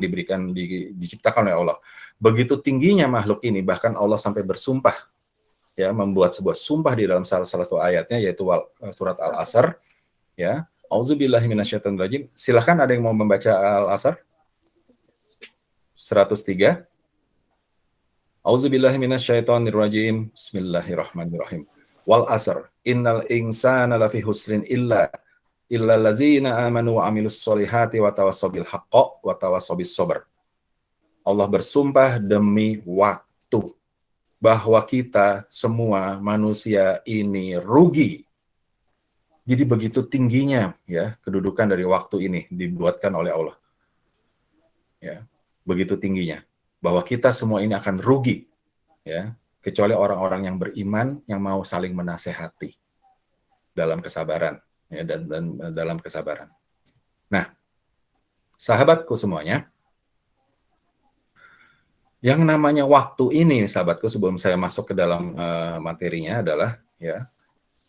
diciptakan oleh Allah. Begitu tingginya makhluk ini, bahkan Allah sampai bersumpah, ya, membuat sebuah sumpah di dalam salah satu ayatnya, yaitu surat Al-Asr, ya. Auzubillahi minasyaitonirrajim. Silakan, ada yang mau membaca Al-Asr? 103. Auzubillahi minasyaitonirrajim. Bismillahirrahmanirrahim. Wal asr innal insana lafi husrin illa allazina amanu wa amilus solihati wa tawassaw bil haqqi wa tawassaw bis sabr. Allah bersumpah demi waktu bahwa kita semua manusia ini rugi. Jadi begitu tingginya ya kedudukan dari waktu ini dibuatkan oleh Allah. Ya, begitu tingginya bahwa kita semua ini akan rugi, ya, kecuali orang-orang yang beriman yang mau saling menasehati dalam kesabaran, ya, dan dalam kesabaran. Nah, sahabatku semuanya, yang namanya waktu ini, sahabatku, sebelum saya masuk ke dalam materinya adalah, ya,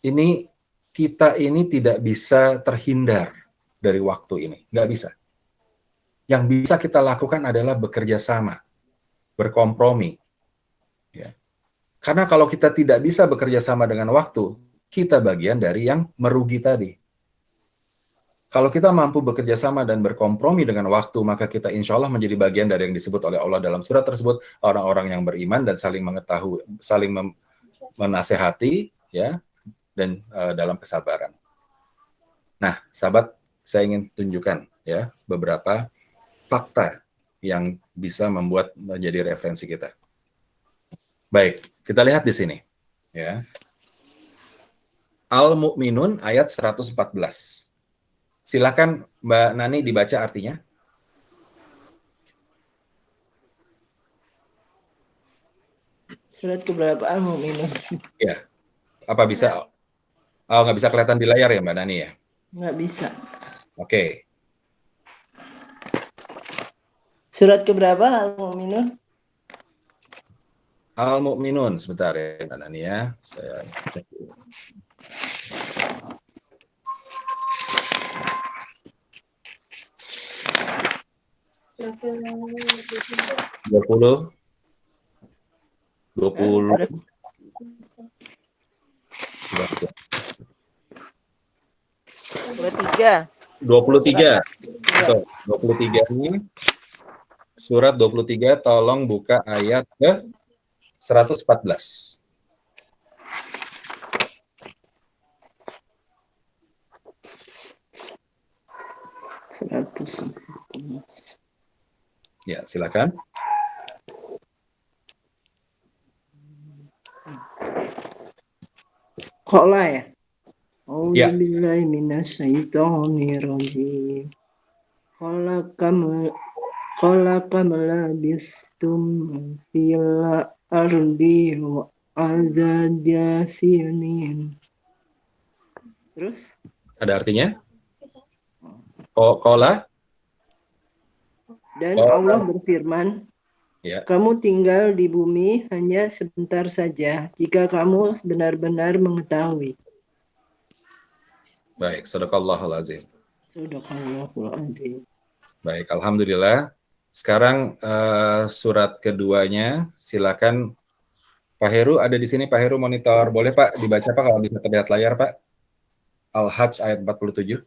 ini kita ini tidak bisa terhindar dari waktu ini, nggak bisa. Yang bisa kita lakukan adalah bekerja sama, berkompromi. Ya. Karena kalau kita tidak bisa bekerja sama dengan waktu, kita bagian dari yang merugi tadi. Kalau kita mampu bekerja sama dan berkompromi dengan waktu, maka kita insya Allah menjadi bagian dari yang disebut oleh Allah dalam surat tersebut, orang-orang yang beriman dan saling mengetahui, saling menasehati, ya, dan dalam kesabaran. Nah, sahabat, saya ingin tunjukkan, ya, beberapa fakta yang bisa membuat menjadi referensi kita. Baik, kita lihat di sini, ya. Al-Mu'minun ayat 114. Silakan Mbak Nani dibaca artinya. Surat keberapa Al-Mu'minun? Ya, apa bisa? Oh, nggak bisa kelihatan di layar ya Mbak Nani ya? Nggak bisa. Oke. Surat keberapa Al-Mu'minun? Al-Mu'minun, sebentar ya Mbak Nani ya. Saya cek dulu. Dua puluh 23. Betul, 23 ini surat 23, tolong buka ayat ke 114. Ya, silakan. Qala ya? Ya. A'udzubillahi minasyaitonirrajim. Khalaqam labistum fil ardi wa azada sinin. Terus? Ada artinya? Qala. Dan Allah berfirman, Ya. kamu tinggal di bumi hanya sebentar saja jika kamu benar-benar mengetahui. Baik, sadaqallahul azim. Sadaqallahul azim. Baik, alhamdulillah. Sekarang surat keduanya, silakan Pak Heru ada di sini. Pak Heru monitor, boleh Pak dibaca Pak kalau bisa terlihat layar Pak? Al-Hajj ayat 47.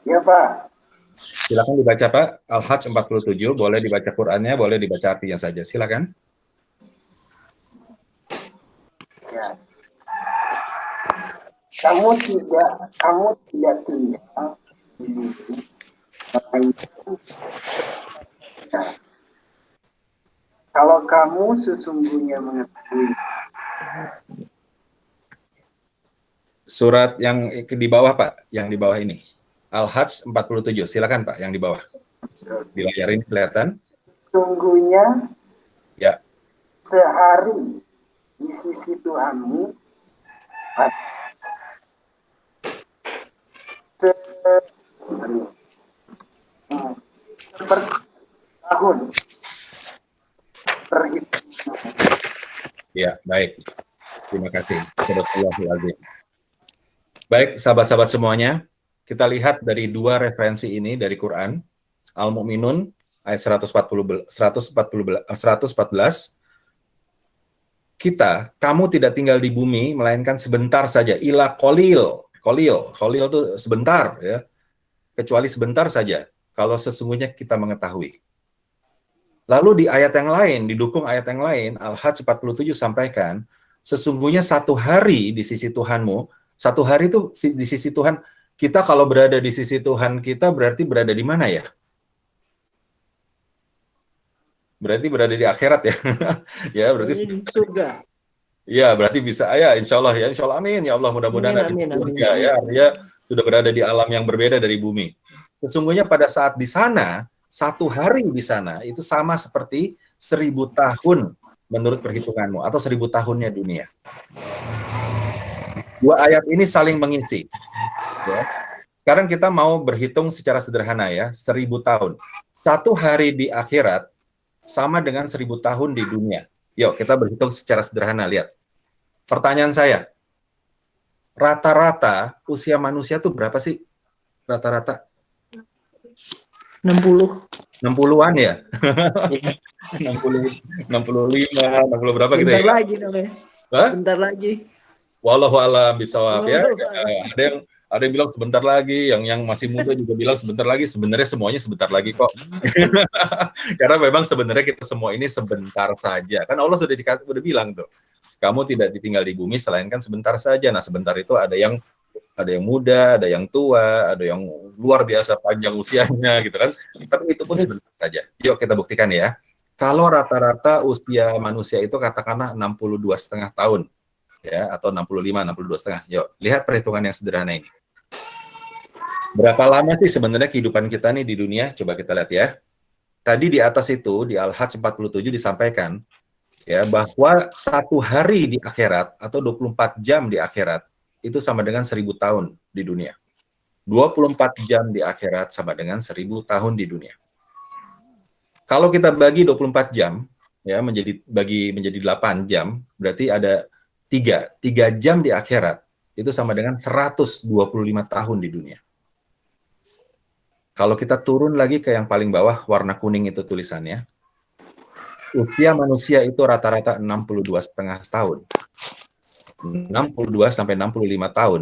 Ya Pak. Silakan dibaca Pak. Al-Hajj 47, boleh dibaca Qur'annya, boleh dibaca artinya saja. Silakan. Ya. Kamu tidak tinggal di bumi, kalau kamu sesungguhnya mengetahui. Surat yang di bawah Pak, yang di bawah ini. Al-Hajj 47, silakan Pak, yang di bawah. Di layar ini kelihatan. Sesungguhnya Ya. sehari di sisi Tuhanmu seperti tahun berhitung. Ya, baik. Terima kasih. Sadaqallahul azim. Baik, sahabat-sahabat semuanya, kita lihat dari dua referensi ini dari Quran. Al-Mu'minun ayat 114. Kamu tidak tinggal di bumi melainkan sebentar saja. Ila qalil itu sebentar ya. Kecuali sebentar saja kalau sesungguhnya kita mengetahui. Lalu di ayat yang lain, didukung ayat yang lain, Al-Hajj 47 sampaikan, sesungguhnya satu hari di sisi Tuhanmu, satu hari itu di sisi Tuhan, kita kalau berada di sisi Tuhan kita berarti berada di mana ya? Berarti berada di akhirat ya. Ya, berarti di surga. Ya, berarti bisa ya, insya Allah ya, insya Allah, amin ya Allah, mudah-mudahan Amin. ya, dia sudah berada di alam yang berbeda dari bumi. Sesungguhnya pada saat di sana, satu hari di sana itu sama seperti 1000 tahun menurut perhitunganmu atau 1000 tahunnya dunia. Dua ayat ini saling mengisi. Ya. Sekarang kita mau berhitung secara sederhana ya, 1000 tahun. 1 hari di akhirat sama dengan 1000 tahun di dunia. Yuk, kita berhitung secara sederhana, lihat. Pertanyaan saya, rata-rata usia manusia tuh berapa sih? Rata-rata 60. 60-an ya? Iya. 60, 65, 60 berapa gitu Sebentar ya? lagi namanya. Hah? Sebentar lagi. Wallahu a'lam bishawab ya. Wallahu a'lam. Ada yang bilang sebentar lagi, yang masih muda juga bilang sebentar lagi. Sebenarnya semuanya sebentar lagi kok. Karena memang sebenarnya kita semua ini sebentar saja. Kan Allah sudah bilang tuh, kamu tidak ditinggal di bumi selainkan sebentar saja. Nah, sebentar itu ada yang muda, ada yang tua, ada yang luar biasa panjang usianya gitu kan. Tapi itu pun sebentar saja. Yuk kita buktikan ya. Kalau rata-rata usia manusia itu katakanlah 62,5 tahun ya, atau 65, 62,5. Yuk, lihat perhitungan yang sederhana ini. Berapa lama sih sebenarnya kehidupan kita nih di dunia? Coba kita lihat ya. Tadi di atas itu di Al-Hajj 47 disampaikan ya bahwa 1 hari di akhirat atau 24 jam di akhirat itu sama dengan 1000 tahun di dunia. 24 jam di akhirat sama dengan 1000 tahun di dunia. Kalau kita bagi 24 jam ya menjadi 8 jam, berarti ada 3 jam di akhirat itu sama dengan 125 tahun di dunia. Kalau kita turun lagi ke yang paling bawah warna kuning itu tulisannya, usia manusia itu rata-rata 62,5 tahun. 62 sampai 65 tahun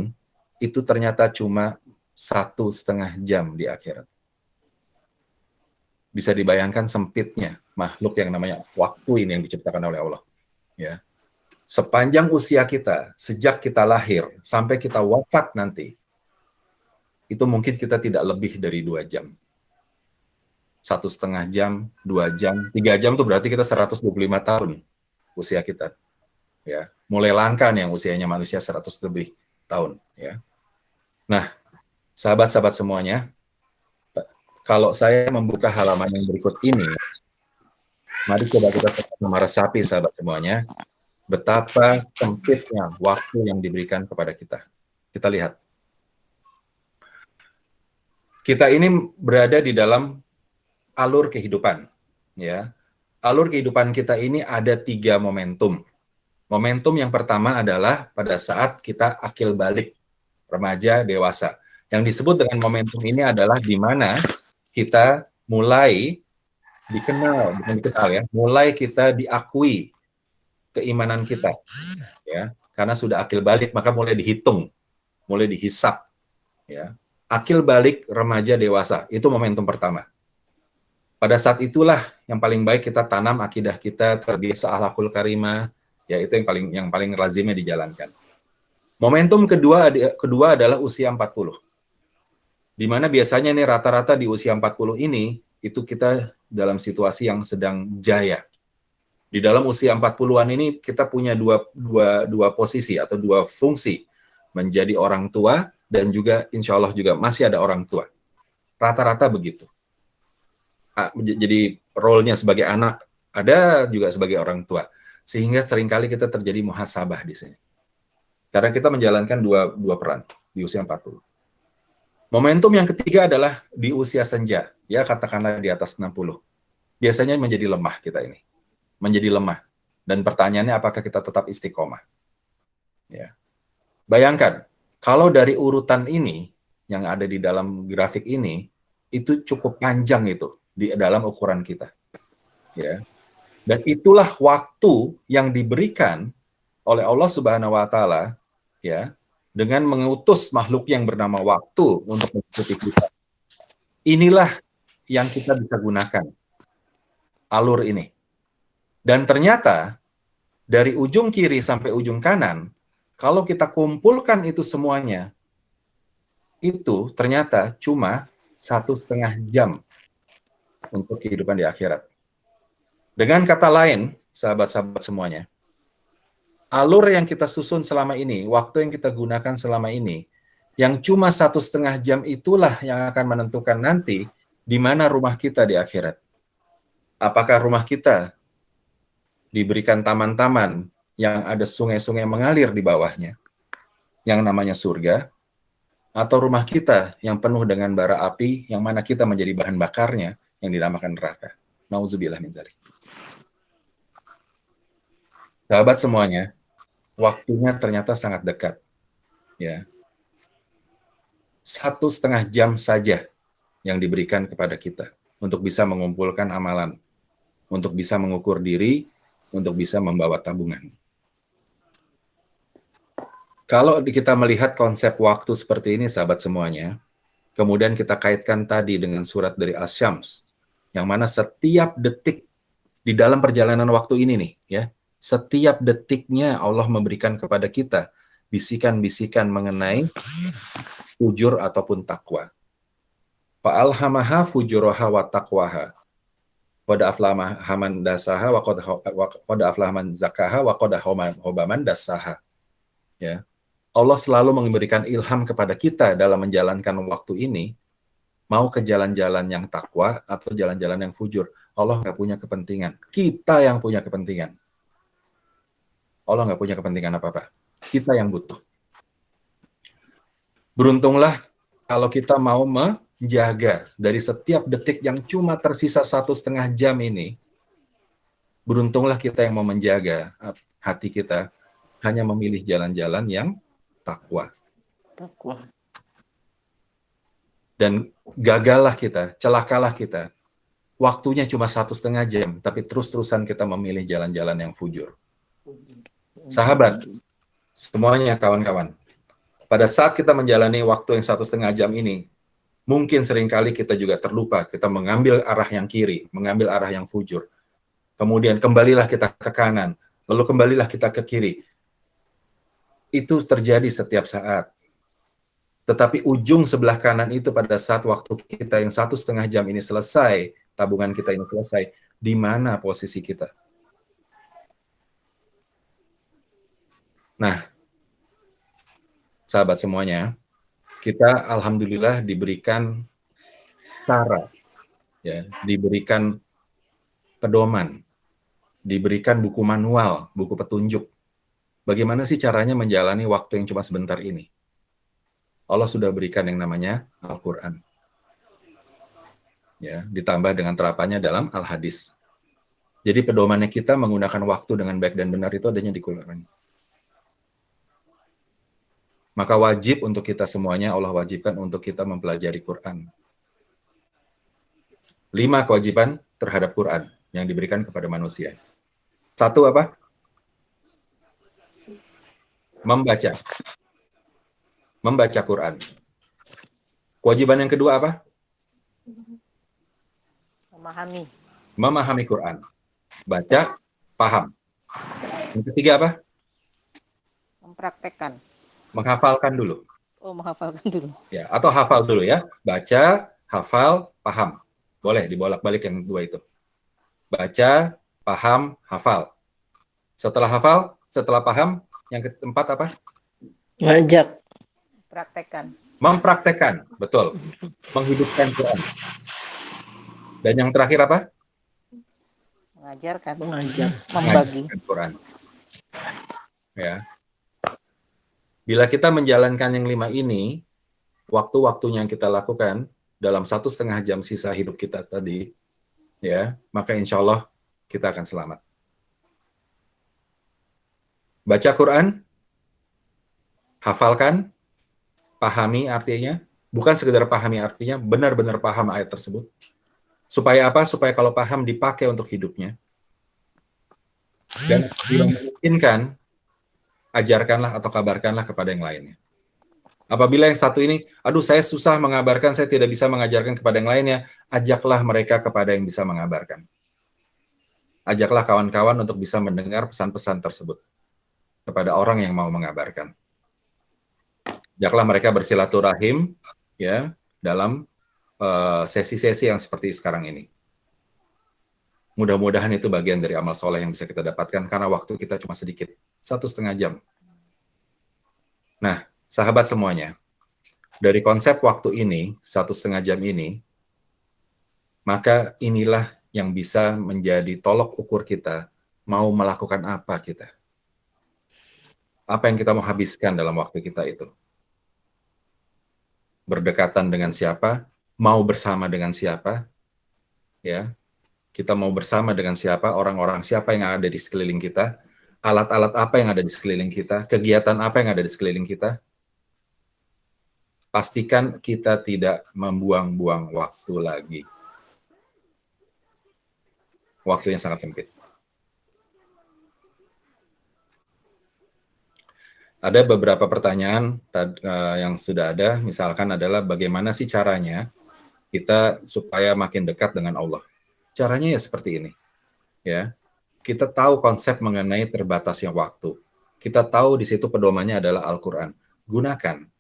itu ternyata cuma 1,5 jam di akhirat. Bisa dibayangkan sempitnya makhluk yang namanya waktu ini yang diciptakan oleh Allah. Ya. Sepanjang usia kita, sejak kita lahir sampai kita wafat nanti, itu mungkin kita tidak lebih dari 2 jam. 1,5 jam, 2 jam, 3 jam itu berarti kita 125 tahun usia kita. Ya, mulai langka nih yang usianya manusia 100 lebih tahun ya. Nah, sahabat-sahabat semuanya, kalau saya membuka halaman yang berikut ini, mari coba kita meresapi sahabat semuanya, betapa sempitnya waktu yang diberikan kepada kita. Kita lihat. Kita ini berada di dalam alur kehidupan ya. Alur kehidupan kita ini ada 3 momentum. Momentum yang pertama adalah pada saat kita akil balik, remaja, dewasa. Yang disebut dengan momentum ini adalah di mana kita mulai dikenal, bukan dikenal ya, mulai kita diakui keimanan kita. Ya, karena sudah akil balik maka mulai dihitung, mulai dihisap. Ya. Akil balik remaja dewasa, itu momentum pertama. Pada saat itulah yang paling baik kita tanam akidah kita, terbiasa akhlakul karimah. Ya, itu yang paling lazimnya dijalankan. Momentum kedua adalah usia 40. Di mana biasanya nih rata-rata di usia 40 ini itu kita dalam situasi yang sedang jaya. Di dalam usia 40-an ini kita punya dua posisi atau 2 fungsi, menjadi orang tua dan juga insya Allah juga masih ada orang tua. Rata-rata begitu. Jadi role-nya sebagai anak ada juga sebagai orang tua. Sehingga seringkali kita terjadi muhasabah di sini. Karena kita menjalankan dua peran di usia 40. Momentum yang ketiga adalah di usia senja, ya katakanlah di atas 60. Biasanya menjadi lemah kita ini. Menjadi lemah. Dan pertanyaannya apakah kita tetap istiqomah? Ya. Bayangkan, kalau dari urutan ini, yang ada di dalam grafik ini, itu cukup panjang itu di dalam ukuran kita. Ya. Dan itulah waktu yang diberikan oleh Allah Subhanahu wa taala ya, dengan mengutus makhluk yang bernama waktu untuk mengikuti kita. Inilah yang kita bisa gunakan. Alur ini. Dan ternyata dari ujung kiri sampai ujung kanan, kalau kita kumpulkan itu semuanya, itu ternyata cuma 1,5 jam untuk kehidupan di akhirat. Dengan kata lain, sahabat-sahabat semuanya, alur yang kita susun selama ini, waktu yang kita gunakan selama ini, yang cuma 1,5 jam itulah yang akan menentukan nanti di mana rumah kita di akhirat. Apakah rumah kita diberikan taman-taman yang ada sungai-sungai mengalir di bawahnya, yang namanya surga, atau rumah kita yang penuh dengan bara api, yang mana kita menjadi bahan bakarnya, yang dinamakan neraka. Nauzubillah min dzalik. Sahabat semuanya, waktunya ternyata sangat dekat. Ya, 1,5 jam saja yang diberikan kepada kita untuk bisa mengumpulkan amalan, untuk bisa mengukur diri, untuk bisa membawa tabungan. Kalau kita melihat konsep waktu seperti ini, sahabat semuanya, kemudian kita kaitkan tadi dengan surat dari Asy-Syams, yang mana setiap detik di dalam perjalanan waktu ini nih, ya, setiap detiknya Allah memberikan kepada kita bisikan-bisikan mengenai fujur ataupun takwa. Fa'alhamaha fujuraha wa taqwaha. Qad aflaha man dasaha wa qad aflaha man zakaha wa qad khaba man dassaha. Ya. Allah selalu memberikan ilham kepada kita dalam menjalankan waktu ini, mau ke jalan-jalan yang takwa atau jalan-jalan yang fujur. Allah nggak punya kepentingan. Kita yang punya kepentingan. Allah nggak punya kepentingan apa-apa. Kita yang butuh. Beruntunglah kalau kita mau menjaga dari setiap detik yang cuma tersisa 1,5 jam ini. Beruntunglah kita yang mau menjaga hati kita, hanya memilih jalan-jalan yang takwa. Dan gagallah kita, celakalah kita. Waktunya cuma 1,5 jam, tapi terus-terusan kita memilih jalan-jalan yang fujur. Sahabat, semuanya kawan-kawan, pada saat kita menjalani waktu yang 1,5 jam ini, mungkin seringkali kita juga terlupa, kita mengambil arah yang kiri, mengambil arah yang fujur. Kemudian kembalilah kita ke kanan, lalu kembalilah kita ke kiri. Itu terjadi setiap saat. Tetapi ujung sebelah kanan itu pada saat waktu kita yang 1,5 jam ini selesai, tabungan kita ini selesai, di mana posisi kita? Nah, sahabat semuanya, kita alhamdulillah diberikan cara, ya, diberikan pedoman, diberikan buku manual, buku petunjuk. Bagaimana sih caranya menjalani waktu yang cuma sebentar ini? Allah sudah berikan yang namanya Al-Quran. Ya, ditambah dengan terapannya dalam Al-Hadis. Jadi pedomannya kita menggunakan waktu dengan baik dan benar itu adanya di Quran. Maka wajib untuk kita semuanya, Allah wajibkan untuk kita mempelajari Quran. 5 kewajiban terhadap Quran yang diberikan kepada manusia. 1 apa? Membaca. Membaca Quran. Kewajiban yang kedua apa? Memahami. Memahami Quran. Baca, paham. Yang ketiga apa? Mempraktekkan. Menghafalkan dulu. Oh, menghafalkan dulu. Ya, atau hafal dulu ya. Baca, hafal, paham. Boleh dibolak-balik yang dua itu. Baca, paham, hafal. Setelah hafal, setelah paham, yang keempat apa? Ngajak. Praktekkan. Mempraktekkan, betul. Menghidupkan Quran. Dan yang terakhir apa? Mengajarkan. Mengajak. Membagi. Mengajarkan Quran. Ya. Bila kita menjalankan yang 5 ini, waktu-waktunya yang kita lakukan dalam 1,5 jam sisa hidup kita tadi, ya, maka insya Allah kita akan selamat. Baca Quran, hafalkan, pahami artinya, bukan sekedar pahami artinya, benar-benar paham ayat tersebut. Supaya apa? Supaya kalau paham dipakai untuk hidupnya. Dan bila memungkinkan, ajarkanlah atau kabarkanlah kepada yang lainnya. Apabila yang satu ini, aduh saya susah mengabarkan, saya tidak bisa mengajarkan kepada yang lainnya, ajaklah mereka kepada yang bisa mengabarkan. Ajaklah kawan-kawan untuk bisa mendengar pesan-pesan tersebut kepada orang yang mau mengabarkan. Ajaklah mereka bersilaturahim, ya, dalam sesi-sesi yang seperti sekarang ini. Mudah-mudahan itu bagian dari amal soleh yang bisa kita dapatkan karena waktu kita cuma sedikit, 1,5 jam. Nah, sahabat semuanya, dari konsep waktu ini, 1,5 jam ini, maka inilah yang bisa menjadi tolok ukur kita mau melakukan apa kita. Apa yang kita mau habiskan dalam waktu kita itu. berdekatan dengan siapa, mau bersama dengan siapa, ya. Kita mau bersama dengan siapa, orang-orang siapa yang ada di sekeliling kita, alat-alat apa yang ada di sekeliling kita, kegiatan apa yang ada di sekeliling kita. Pastikan kita tidak membuang-buang waktu lagi. Waktu yang sangat sempit. Ada beberapa pertanyaan yang sudah ada, misalkan adalah bagaimana sih caranya kita supaya makin dekat dengan Allah. Caranya ya seperti ini. Ya. Kita tahu konsep mengenai terbatasnya waktu. Kita tahu di situ pedomannya adalah Al-Qur'an. Gunakan.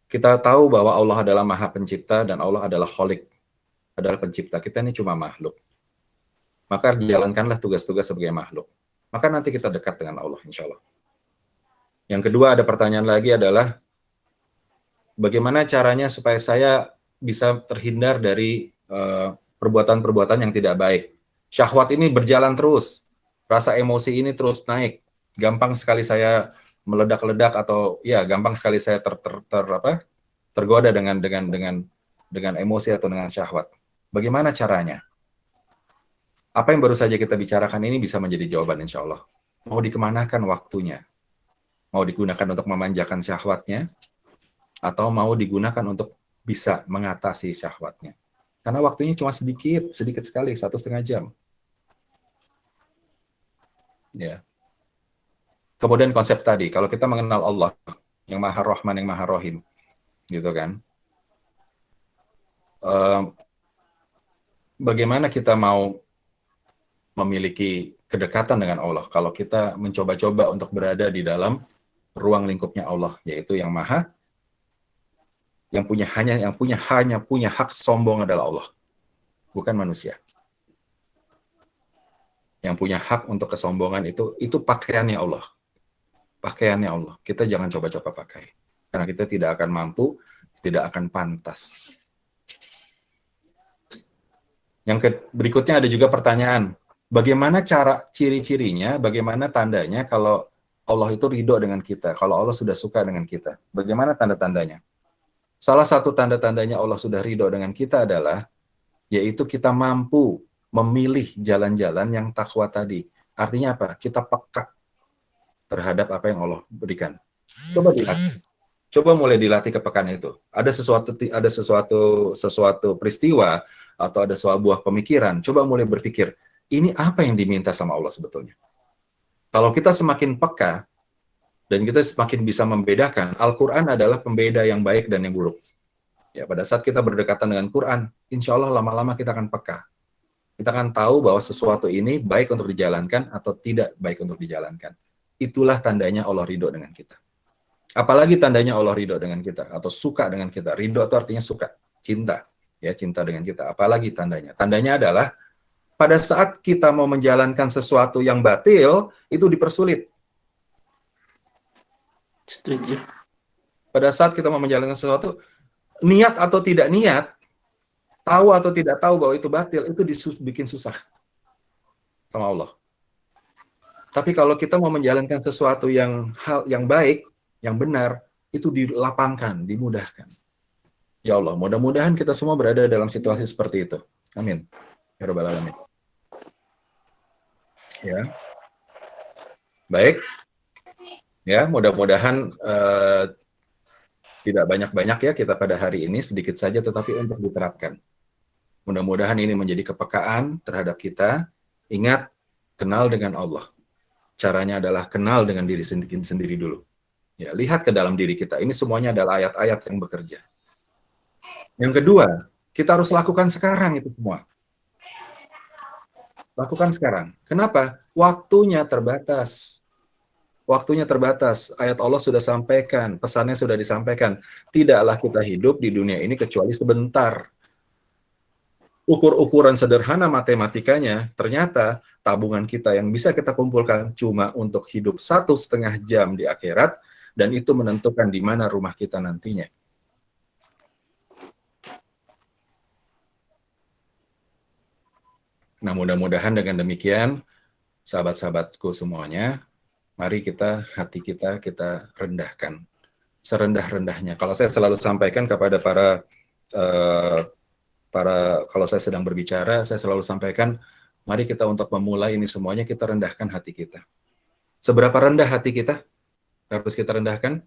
Kita tahu bahwa Allah adalah Maha Pencipta dan Allah adalah Khalik, adalah pencipta. Kita ini cuma makhluk. Maka jalankanlah tugas-tugas sebagai makhluk. Maka nanti kita dekat dengan Allah, insya Allah. Yang kedua ada pertanyaan lagi adalah bagaimana caranya supaya saya bisa terhindar dari perbuatan-perbuatan yang tidak baik. Syahwat ini berjalan terus, rasa emosi ini terus naik. Gampang sekali saya meledak-ledak atau ya gampang sekali saya tergoda dengan emosi atau dengan syahwat. Bagaimana caranya? Apa yang baru saja kita bicarakan ini bisa menjadi jawaban insya Allah. Mau dikemanakan waktunya? Mau digunakan untuk memanjakan syahwatnya? Atau mau digunakan untuk bisa mengatasi syahwatnya? Karena waktunya cuma sedikit sekali, 1,5 jam. Ya. Kemudian konsep tadi, kalau kita mengenal Allah, yang Maha Rahman, yang Maha Rahim, gitu kan? Bagaimana kita mau memiliki kedekatan dengan Allah kalau kita mencoba-coba untuk berada di dalam ruang lingkupnya Allah, yaitu yang Maha, yang hanya punya hak sombong adalah Allah, bukan manusia. Yang punya hak untuk kesombongan itu pakaiannya Allah. Pakaiannya Allah. Kita jangan coba-coba pakai. Karena kita tidak akan mampu, tidak akan pantas. Yang berikutnya ada juga pertanyaan, bagaimana cara ciri-cirinya, bagaimana tandanya kalau Allah itu ridho dengan kita, kalau Allah sudah suka dengan kita. Bagaimana tanda-tandanya? Salah satu tanda-tandanya Allah sudah ridho dengan kita adalah, yaitu kita mampu memilih jalan-jalan yang takwa tadi. Artinya apa? Kita peka terhadap apa yang Allah berikan. Coba dilatih. Coba mulai dilatih kepekaan itu. Ada sesuatu peristiwa atau ada sebuah pemikiran. Coba mulai berpikir, ini apa yang diminta sama Allah sebetulnya? Kalau kita semakin peka dan kita semakin bisa membedakan, Al-Quran adalah pembeda yang baik dan yang buruk. Ya, pada saat kita berdekatan dengan Quran, insya Allah lama-lama kita akan peka. Kita akan tahu bahwa sesuatu ini baik untuk dijalankan atau tidak baik untuk dijalankan. Itulah tandanya Allah ridho dengan kita. Apalagi tandanya Allah ridho dengan kita atau suka dengan kita. Ridho itu artinya suka, cinta, ya, cinta dengan kita. Apalagi tandanya? Tandanya adalah pada saat kita mau menjalankan sesuatu yang batil, itu dipersulit. Setuju. Pada saat kita mau menjalankan sesuatu, niat atau tidak niat, tahu atau tidak tahu bahwa itu batil, itu bikin susah sama Allah. Tapi kalau kita mau menjalankan sesuatu yang baik, yang benar, itu dilapangkan, dimudahkan. Ya Allah, mudah-mudahan kita semua berada dalam situasi seperti itu. Amin. Ya Rabbal Alamin. Ya. Baik. Ya, mudah-mudahan tidak banyak-banyak ya kita pada hari ini, sedikit saja tetapi untuk diterapkan. Mudah-mudahan ini menjadi kepekaan terhadap kita. Ingat, kenal dengan Allah. Caranya adalah kenal dengan diri sendiri dulu. Ya, lihat ke dalam diri kita. Ini semuanya adalah ayat-ayat yang bekerja. Yang kedua, kita harus lakukan sekarang itu semua. Lakukan sekarang. Kenapa? Waktunya terbatas. Waktunya terbatas. Ayat Allah sudah sampaikan, pesannya sudah disampaikan. Tidaklah kita hidup di dunia ini kecuali sebentar. Ukur-ukuran sederhana matematikanya, ternyata tabungan kita yang bisa kita kumpulkan cuma untuk hidup 1,5 jam di akhirat, dan itu menentukan di mana rumah kita nantinya. Nah, mudah-mudahan dengan demikian, sahabat-sahabatku semuanya, mari hati kita rendahkan. serendah-rendahnya. Kalau saya selalu sampaikan kepada kalau saya sedang berbicara, saya selalu sampaikan, mari kita untuk memulai ini semuanya, kita rendahkan hati kita. Seberapa rendah hati kita harus kita rendahkan?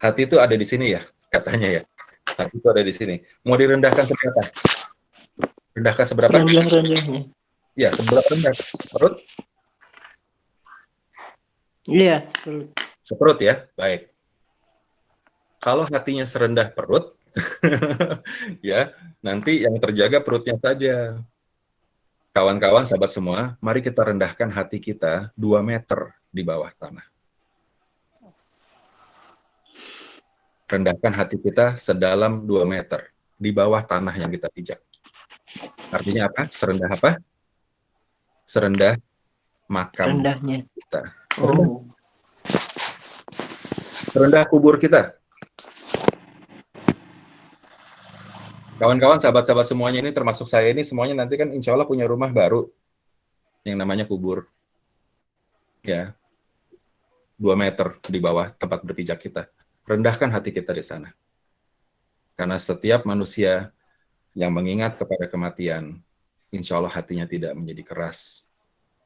Hati itu ada di sini ya, katanya ya. Hati itu ada di sini. Mau direndahkan seberapa? Rendahkan seberapa? Rendah-rendahnya. Ya, seberapa rendah? Perut? Iya, seperti Seperut ya, baik. Kalau hatinya serendah perut, ya, nanti yang terjaga perutnya saja. Kawan-kawan, sahabat semua, mari kita rendahkan hati kita 2 meter di bawah tanah. Rendahkan hati kita sedalam 2 meter di bawah tanah yang kita pijak. Artinya apa? Serendah apa? Serendah makam rendahnya. kita. Oh, Serendah kubur kita. Kawan-kawan, sahabat-sahabat semuanya ini, termasuk saya ini, semuanya nanti kan insya Allah punya rumah baru yang namanya kubur. Ya, 2 meter di bawah tempat berpijak kita. Rendahkan hati kita di sana. Karena setiap manusia yang mengingat kepada kematian, insya Allah hatinya tidak menjadi keras.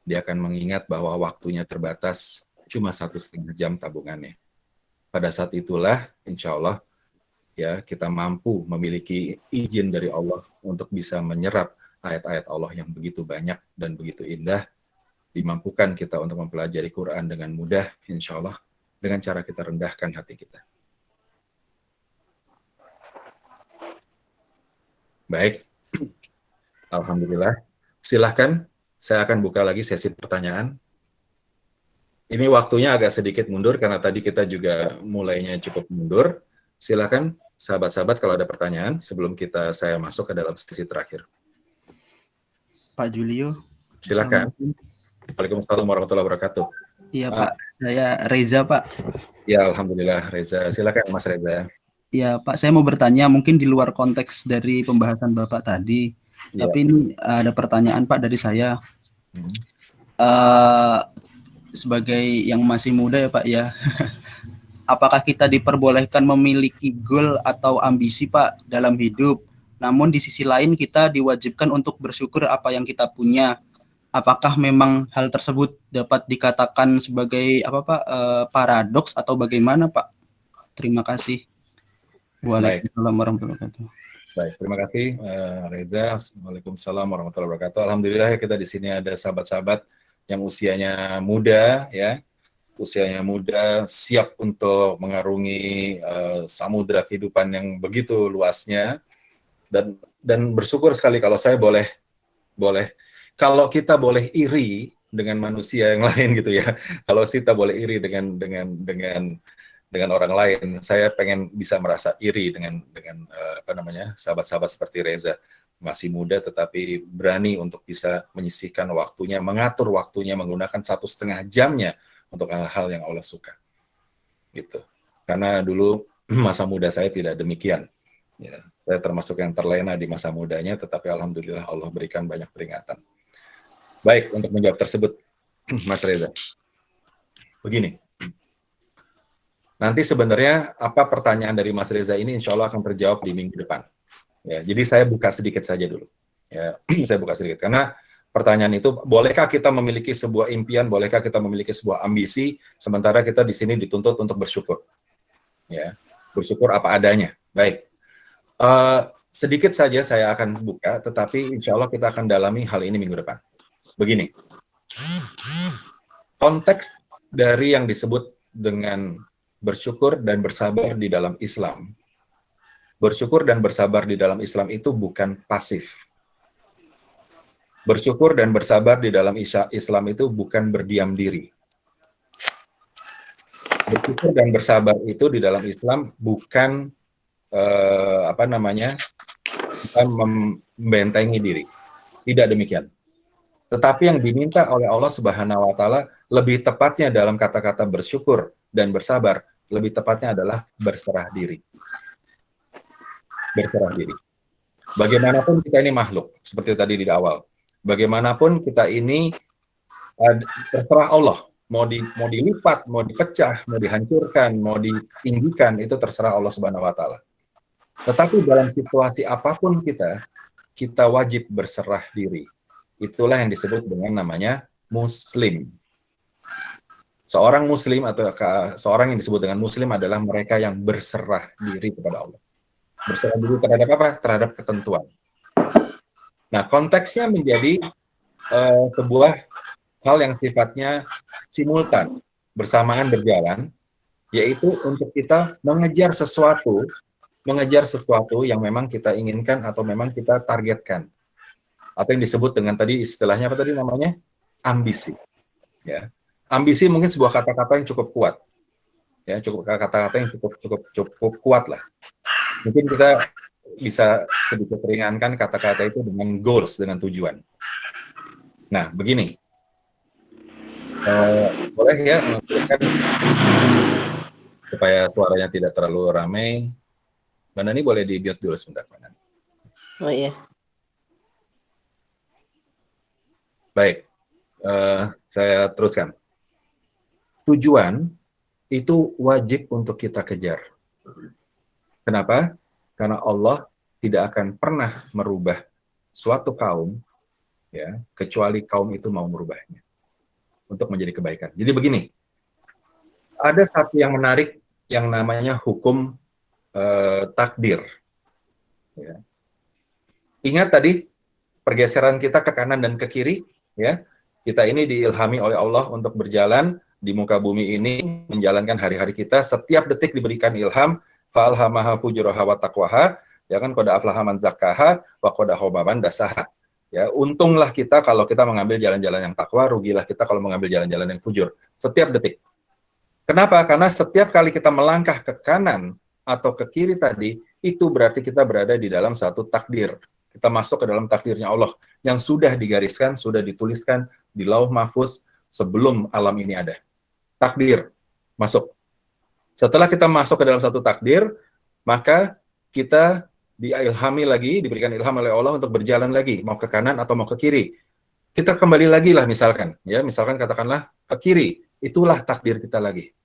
Dia akan mengingat bahwa waktunya terbatas, cuma 1,5 jam tabungannya. Pada saat itulah, insya Allah, ya, kita mampu memiliki izin dari Allah untuk bisa menyerap ayat-ayat Allah yang begitu banyak dan begitu indah, dimampukan kita untuk mempelajari Quran dengan mudah, insya Allah, dengan cara kita rendahkan hati kita. Baik, alhamdulillah. Silahkan, saya akan buka lagi sesi pertanyaan. Ini waktunya agak sedikit mundur karena tadi kita juga mulainya cukup mundur. Silahkan, sahabat-sahabat, kalau ada pertanyaan sebelum saya masuk ke dalam sesi terakhir. Pak Julio. Silakan. Waalaikumsalam warahmatullahi wabarakatuh. Iya Pak, saya Reza Pak. Ya, alhamdulillah Reza. Silakan Mas Reza. Ya Pak, saya mau bertanya mungkin di luar konteks dari pembahasan Bapak tadi. Ya. Tapi ini ada pertanyaan Pak dari saya. Sebagai yang masih muda ya Pak ya, apakah kita diperbolehkan memiliki goal atau ambisi Pak dalam hidup? Namun di sisi lain kita diwajibkan untuk bersyukur apa yang kita punya. Apakah memang hal tersebut dapat dikatakan sebagai apa Pak, paradoks atau bagaimana Pak? Terima kasih. Waalaikumsalam warahmatullahi wabarakatuh. Baik, terima kasih Reza. Waalaikumsalam warahmatullahi wabarakatuh. Alhamdulillah ya, kita di sini ada sahabat-sahabat yang usianya muda ya. Usianya muda, siap untuk mengarungi samudra kehidupan yang begitu luasnya, dan bersyukur sekali kalau saya boleh kalau kita boleh iri dengan manusia yang lain gitu ya. Kalau kita boleh iri dengan orang lain, saya pengen bisa merasa iri dengan sahabat-sahabat seperti Reza, masih muda tetapi berani untuk bisa menyisihkan waktunya, mengatur waktunya, menggunakan 1,5 jamnya untuk hal-hal yang Allah suka. Gitu. Karena dulu masa muda saya tidak demikian. Ya, saya termasuk yang terlena di masa mudanya, tetapi alhamdulillah Allah berikan banyak peringatan. Baik, untuk menjawab tersebut, Mas Reza. Begini. Nanti sebenarnya apa pertanyaan dari Mas Reza ini insya Allah akan terjawab di minggu depan. Ya, jadi saya buka sedikit saja dulu. Ya, saya buka sedikit karena pertanyaan itu, bolehkah kita memiliki sebuah impian, bolehkah kita memiliki sebuah ambisi, sementara kita di sini dituntut untuk bersyukur. Ya, bersyukur apa adanya. Baik. Sedikit saja saya akan buka, tetapi insya Allah kita akan dalami hal ini minggu depan. Begini. Konteks dari yang disebut dengan bersyukur dan bersabar di dalam Islam. Bersyukur dan bersabar di dalam Islam itu bukan pasif. Bersyukur dan bersabar di dalam Islam itu bukan berdiam diri. Bersyukur dan bersabar itu di dalam Islam bukan bukan membentengi diri. Tidak demikian. Tetapi yang diminta oleh Allah Subhanahu wa taala lebih tepatnya dalam kata-kata bersyukur dan bersabar, lebih tepatnya adalah berserah diri. Berserah diri. Bagaimanapun kita ini makhluk, seperti tadi di awal. Bagaimanapun kita ini terserah Allah. mau dilipat, mau dipecah, mau dihancurkan, mau ditinggikan, itu terserah Allah Subhanahu wa taala. Tetapi dalam situasi apapun kita wajib berserah diri. Itulah yang disebut dengan namanya muslim. Seorang muslim atau seorang yang disebut dengan muslim adalah mereka yang berserah diri kepada Allah. Berserah diri terhadap apa? Terhadap ketentuan. Nah, konteksnya menjadi sebuah hal yang sifatnya simultan, bersamaan berjalan, yaitu untuk kita mengejar sesuatu yang memang kita inginkan atau memang kita targetkan. Atau yang disebut dengan tadi istilahnya apa tadi namanya? Ambisi. Ya. Ambisi mungkin sebuah kata-kata yang cukup kuat. Ya, kata-kata yang cukup kuat lah. Mungkin kita bisa sedikit ringankan kata-kata itu dengan goals, dengan tujuan. Nah, begini. Boleh ya mengusulkan supaya suaranya tidak terlalu ramai. Mbak Nani boleh di-mute dulu sebentar, Mbak Nani. Oh iya. Baik, saya teruskan. Tujuan itu wajib untuk kita kejar. Kenapa? Karena Allah tidak akan pernah merubah suatu kaum, ya, kecuali kaum itu mau merubahnya untuk menjadi kebaikan. Jadi begini, ada satu yang menarik yang namanya hukum takdir. Ya. Ingat tadi pergeseran kita ke kanan dan ke kiri, ya. Kita ini diilhami oleh Allah untuk berjalan di muka bumi ini, menjalankan hari-hari kita. Setiap detik diberikan ilham, fa'alhamaha fujuraha wa taqwaha, ya kan, qad aflaha man zakkaha wa qad khaba man dasaha. Ya, untunglah kita kalau kita mengambil jalan-jalan yang takwa, rugilah kita kalau mengambil jalan-jalan yang fujur. Setiap detik. Kenapa? Karena setiap kali kita melangkah ke kanan atau ke kiri tadi, itu berarti kita berada di dalam satu takdir. Kita masuk ke dalam takdirnya Allah yang sudah digariskan, sudah dituliskan di Lauh Mahfuz sebelum alam ini ada. Takdir masuk. Setelah kita masuk ke dalam satu takdir, maka kita diilhami lagi, diberikan ilham oleh Allah untuk berjalan lagi, mau ke kanan atau mau ke kiri. Kita kembali lagi lah misalkan, ya, misalkan katakanlah ke kiri, itulah takdir kita lagi.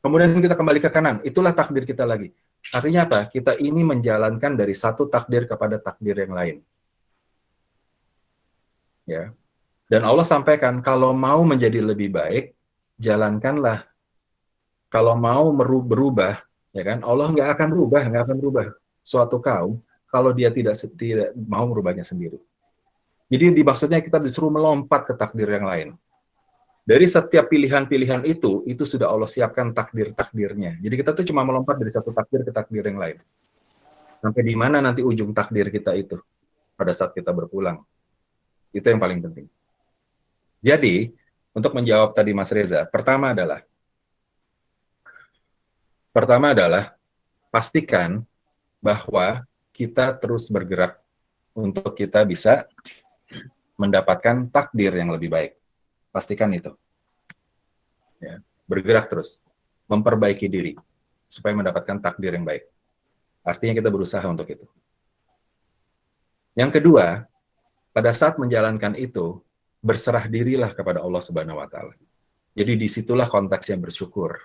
Kemudian kita kembali ke kanan, itulah takdir kita lagi. Artinya apa? Kita ini menjalankan dari satu takdir kepada takdir yang lain. Ya. Dan Allah sampaikan, kalau mau menjadi lebih baik, jalankanlah. Kalau mau berubah, ya kan? Allah nggak akan berubah suatu kaum kalau dia tidak mau merubahnya sendiri. Jadi dimaksudnya kita disuruh melompat ke takdir yang lain. Dari setiap pilihan-pilihan itu sudah Allah siapkan takdir-takdirnya. Jadi kita tuh cuma melompat dari satu takdir ke takdir yang lain. Sampai di mana nanti ujung takdir kita itu pada saat kita berpulang. Itu yang paling penting. Jadi, untuk menjawab tadi Mas Reza, pertama adalah pastikan bahwa kita terus bergerak untuk kita bisa mendapatkan takdir yang lebih baik. Pastikan itu. Ya, bergerak terus, memperbaiki diri supaya mendapatkan takdir yang baik. Artinya kita berusaha untuk itu. Yang kedua, pada saat menjalankan itu, berserah dirilah kepada Allah Subhanahu wa taala. Jadi disitulah konteksnya bersyukur.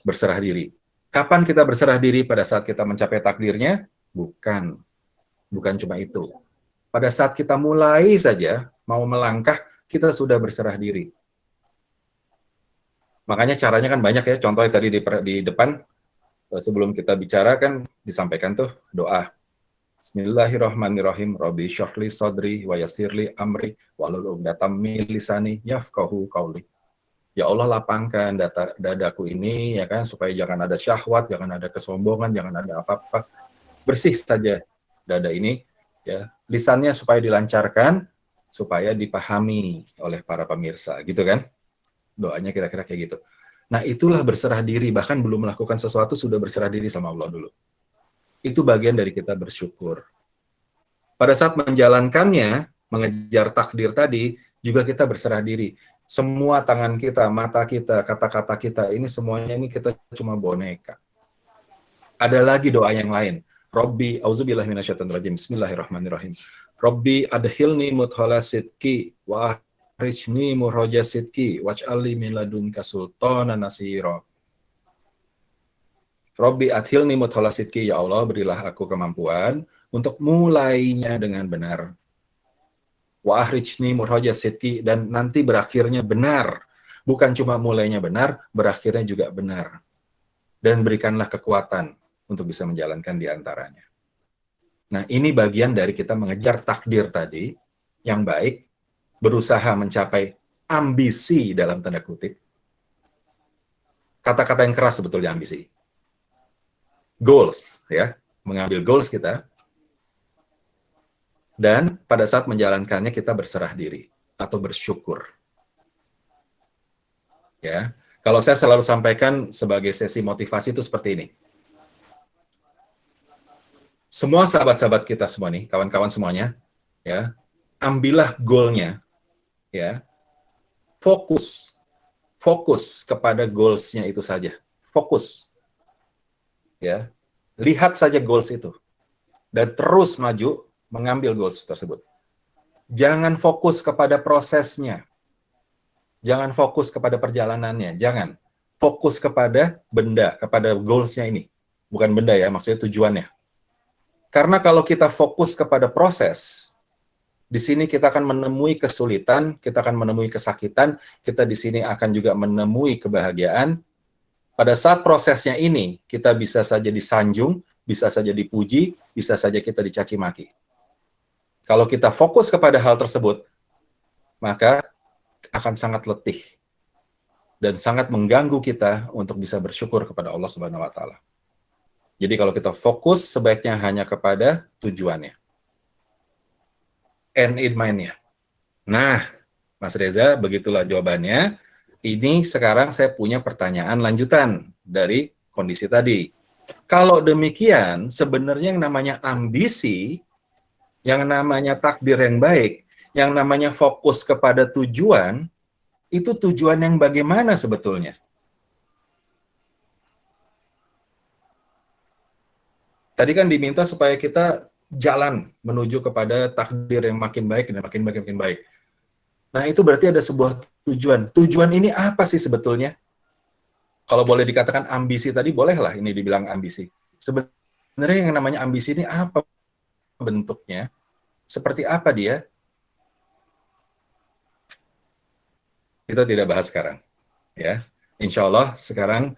Berserah diri. Kapan kita berserah diri? Pada saat kita mencapai takdirnya? Bukan cuma itu. Pada saat kita mulai saja mau melangkah, kita sudah berserah diri. Makanya caranya kan banyak ya. Contohnya tadi di depan, sebelum kita bicara kan disampaikan tuh doa. Bismillahirrahmanirrahim. Rabbi syrahli sadri wa yassirli amri wahlul 'uqdatam min lisani yafqahu qauli. Ya Allah, lapangkan dadaku ini, ya kan, supaya jangan ada syahwat, jangan ada kesombongan, jangan ada apa-apa. Bersih saja dada ini, ya, lisannya supaya dilancarkan, supaya dipahami oleh para pemirsa, gitu kan? Doanya kira-kira kayak gitu. Nah, itulah berserah diri, bahkan belum melakukan sesuatu sudah berserah diri sama Allah dulu. Itu bagian dari kita bersyukur. Pada saat menjalankannya, mengejar takdir tadi, juga kita berserah diri. Semua tangan kita, mata kita, kata-kata kita, ini semuanya ini kita cuma boneka. Ada lagi doa yang lain. Rabbi, auzubillahi minasyaitonir rajim. Bismillahirrahmanirrahim. Rabbi adkhilni mudkhala sidqi wa ahrijni mukhraja sidqi waj'alni min ladunka sultanan nasira. Robbi athilni mudkhala sidqi, ya Allah berilah aku kemampuan untuk mulainya dengan benar. Wa ahrijni mukhraja sidqi, dan nanti berakhirnya benar. Bukan cuma mulainya benar, berakhirnya juga benar. Dan berikanlah kekuatan untuk bisa menjalankan di antaranya. Nah, ini bagian dari kita mengejar takdir tadi yang baik, berusaha mencapai ambisi dalam tanda kutip. Kata-kata yang keras sebetulnya ambisi. Goals, ya, mengambil goals kita, dan pada saat menjalankannya kita berserah diri atau bersyukur. Ya, kalau saya selalu sampaikan sebagai sesi motivasi itu seperti ini. Semua sahabat-sahabat kita semua nih, kawan-kawan semuanya, ya, ambillah goalnya, ya, fokus kepada goalsnya itu saja, fokus. Ya, lihat saja goals itu dan terus maju mengambil goals tersebut. Jangan fokus kepada prosesnya, jangan fokus kepada perjalanannya, jangan fokus kepada benda, kepada goalsnya ini, bukan benda ya, maksudnya tujuannya. Karena kalau kita fokus kepada proses, di sini kita akan menemui kesulitan, kita akan menemui kesakitan, kita di sini akan juga menemui kebahagiaan. Pada saat prosesnya ini, kita bisa saja disanjung, bisa saja dipuji, bisa saja kita dicaci maki. Kalau kita fokus kepada hal tersebut, maka akan sangat letih dan sangat mengganggu kita untuk bisa bersyukur kepada Allah Subhanahu wa Ta'ala. Jadi kalau kita fokus, sebaiknya hanya kepada tujuannya, end in mind-nya. Nah, Mas Reza, begitulah jawabannya. Ini sekarang saya punya pertanyaan lanjutan dari kondisi tadi. Kalau demikian, sebenarnya yang namanya ambisi, yang namanya takdir yang baik, yang namanya fokus kepada tujuan, itu tujuan yang bagaimana sebetulnya? Tadi kan diminta supaya kita jalan menuju kepada takdir yang makin baik dan makin baik, makin baik. Nah, itu berarti ada sebuah tujuan. Tujuan ini apa sih sebetulnya? Kalau boleh dikatakan ambisi tadi, bolehlah ini dibilang ambisi. Sebenarnya yang namanya ambisi ini apa bentuknya? Seperti apa dia? Kita tidak bahas sekarang. Ya, insya Allah sekarang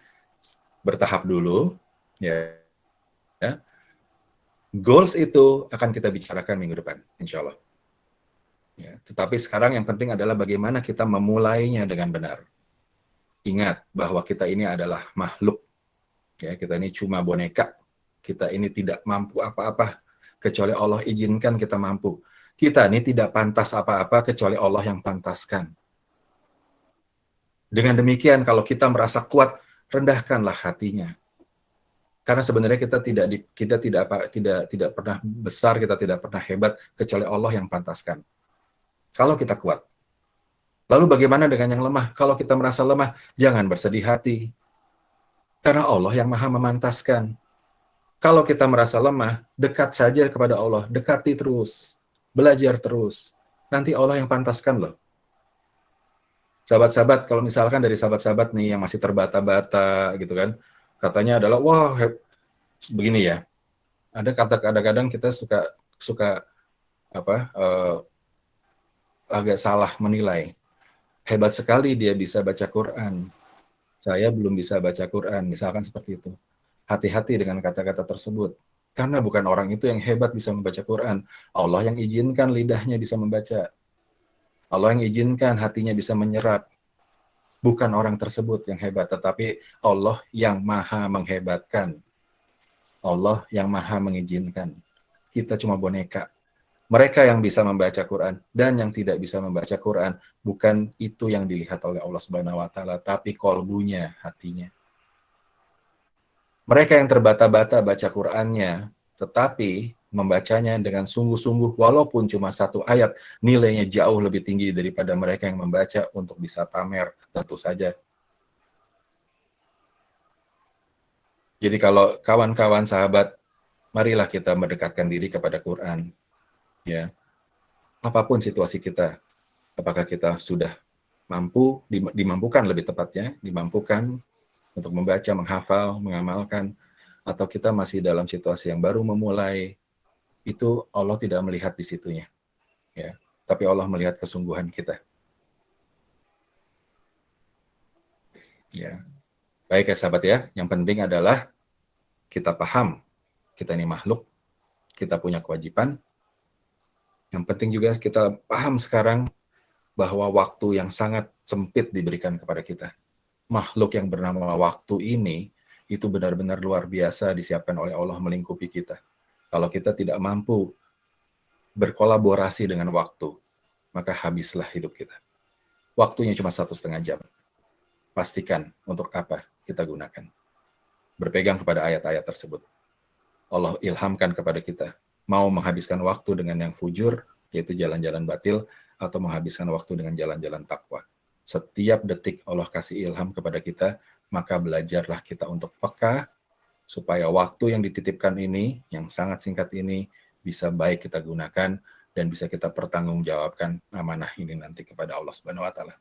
bertahap dulu. Ya. Goals itu akan kita bicarakan minggu depan, insya Allah. Ya, tetapi sekarang yang penting adalah bagaimana kita memulainya dengan benar. Ingat bahwa kita ini adalah makhluk. Ya, kita ini cuma boneka. Kita ini tidak mampu apa-apa kecuali Allah izinkan kita mampu. Kita ini tidak pantas apa-apa kecuali Allah yang pantaskan. Dengan demikian, kalau kita merasa kuat, rendahkanlah hatinya. Karena sebenarnya kita tidak pernah besar, kita tidak pernah hebat kecuali Allah yang pantaskan. Kalau kita kuat. Lalu bagaimana dengan yang lemah? Kalau kita merasa lemah, jangan bersedih hati. Karena Allah yang maha memantaskan. Kalau kita merasa lemah, dekat saja kepada Allah. Dekati terus. Belajar terus. Nanti Allah yang pantaskan loh. Sahabat-sahabat, kalau misalkan dari sahabat-sahabat nih yang masih terbata-bata gitu kan, katanya adalah, wah, begini ya. Ada kata kadang-kadang kita suka agak salah menilai. Hebat sekali dia bisa baca Quran. Saya belum bisa baca Quran, misalkan seperti itu. Hati-hati dengan kata-kata tersebut. Karena bukan orang itu yang hebat bisa membaca Quran. Allah yang izinkan lidahnya bisa membaca. Allah yang izinkan hatinya bisa menyerap. Bukan orang tersebut yang hebat, tetapi Allah yang maha menghebatkan. Allah yang maha mengizinkan. Kita cuma boneka. Mereka yang bisa membaca Quran dan yang tidak bisa membaca Quran, bukan itu yang dilihat oleh Allah Subhanahu wa Ta'ala, tapi kolbunya, hatinya. Mereka yang terbata-bata baca Qurannya, tetapi membacanya dengan sungguh-sungguh, walaupun cuma satu ayat, nilainya jauh lebih tinggi daripada mereka yang membaca untuk bisa pamer, tentu saja. Jadi kalau kawan-kawan sahabat, marilah kita mendekatkan diri kepada Quran. Ya, apapun situasi kita, Apakah kita sudah mampu, dimampukan lebih tepatnya, dimampukan untuk membaca, menghafal, mengamalkan, atau kita masih dalam situasi yang baru memulai, itu Allah tidak melihat di situnya. Ya. Tapi Allah melihat kesungguhan kita. Ya. Baik ya sahabat ya, yang penting adalah kita paham, kita ini makhluk, kita punya kewajiban. Yang penting juga kita paham sekarang bahwa waktu yang sangat sempit diberikan kepada kita. Makhluk yang bernama waktu ini, itu benar-benar luar biasa disiapkan oleh Allah melingkupi kita. Kalau kita tidak mampu berkolaborasi dengan waktu, maka habislah hidup kita. Waktunya cuma 1,5 jam. Pastikan untuk apa kita gunakan. Berpegang kepada ayat-ayat tersebut. Allah ilhamkan kepada kita, mau menghabiskan waktu dengan yang fujur, yaitu jalan-jalan batil, atau menghabiskan waktu dengan jalan-jalan takwa. Setiap detik Allah kasih ilham kepada kita, maka belajarlah kita untuk peka, supaya waktu yang dititipkan ini, yang sangat singkat ini, bisa baik kita gunakan, dan bisa kita pertanggungjawabkan amanah ini nanti kepada Allah Subhanahu wa Ta'ala.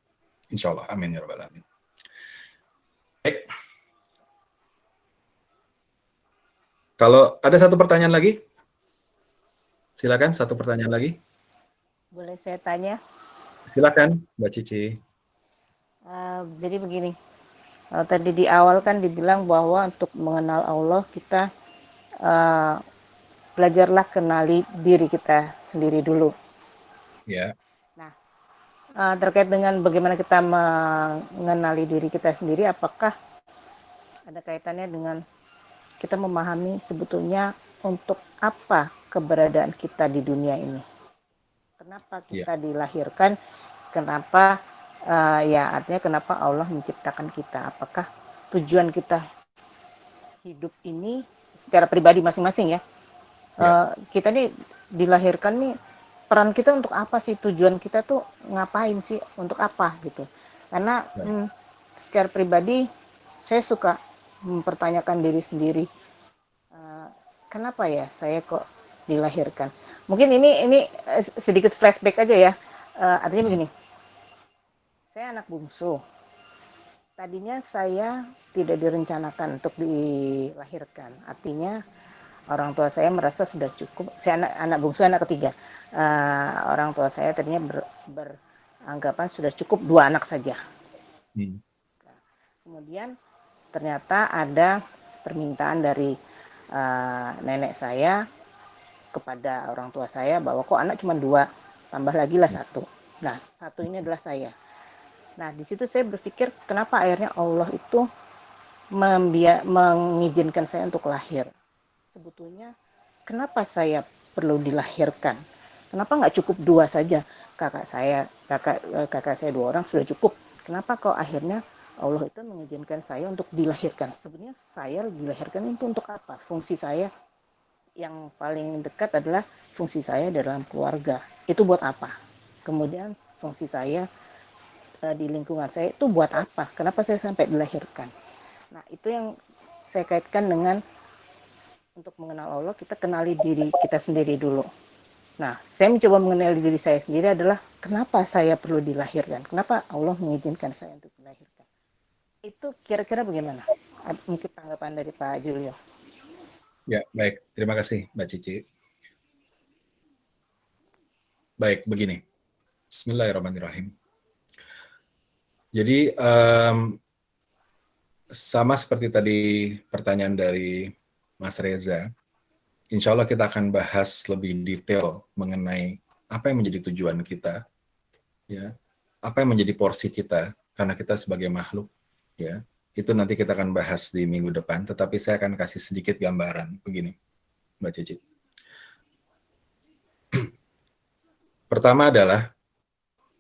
Insya Allah. Amin ya rabbal alamin. Baik. Kalau ada satu pertanyaan lagi, silakan satu pertanyaan lagi. Boleh saya tanya? Silakan, Mbak Cici. Jadi begini, tadi di awal kan dibilang bahwa untuk mengenal Allah kita belajarlah kenali diri kita sendiri dulu. Ya. Nah, terkait dengan bagaimana kita mengenali diri kita sendiri, apakah ada kaitannya dengan kita memahami sebetulnya untuk apa keberadaan kita di dunia ini? Kenapa kita dilahirkan? Kenapa artinya kenapa Allah menciptakan kita? Apakah tujuan kita hidup ini secara pribadi masing-masing ya? Kita nih dilahirkan nih, peran kita untuk apa sih? Tujuan kita tuh ngapain sih? Untuk apa gitu? Karena secara pribadi saya suka mempertanyakan diri sendiri. Kenapa ya saya kok dilahirkan? Mungkin ini sedikit flashback aja ya. Artinya begini, saya anak bungsu. Tadinya saya tidak direncanakan untuk dilahirkan. Artinya orang tua saya merasa sudah cukup. Saya anak bungsu, anak ketiga. Orang tua saya tadinya beranggapan sudah cukup 2 anak saja. Kemudian ternyata ada permintaan dari nenek saya kepada orang tua saya bahwa kok anak cuma 2, tambah lagi lah 1. Nah, 1 ini adalah saya. Nah, di situ saya berpikir kenapa akhirnya Allah itu mengizinkan saya untuk lahir. Sebetulnya kenapa saya perlu dilahirkan? Kenapa nggak cukup 2 saja? Kakak saya 2 orang sudah cukup. Kenapa kok akhirnya Allah itu mengizinkan saya untuk dilahirkan? Sebenarnya saya dilahirkan itu untuk apa? Fungsi saya yang paling dekat adalah fungsi saya dalam keluarga. Itu buat apa? Kemudian fungsi saya di lingkungan saya itu buat apa? Kenapa saya sampai dilahirkan? Nah, itu yang saya kaitkan dengan untuk mengenal Allah, kita kenali diri kita sendiri dulu. Nah, saya mencoba mengenali diri saya sendiri adalah kenapa saya perlu dilahirkan? Kenapa Allah mengizinkan saya untuk dilahirkan? Itu kira-kira bagaimana? Mungkin tanggapan dari Pak Julio. Ya, baik. Terima kasih, Mbak Cici. Baik, begini. Bismillahirrahmanirrahim. Jadi, sama seperti tadi pertanyaan dari Mas Reza, insya Allah kita akan bahas lebih detail mengenai apa yang menjadi tujuan kita, ya, apa yang menjadi porsi kita, karena kita sebagai makhluk, ya. Itu nanti kita akan bahas di minggu depan, tetapi saya akan kasih sedikit gambaran. Begini, Mbak Cici. Pertama adalah,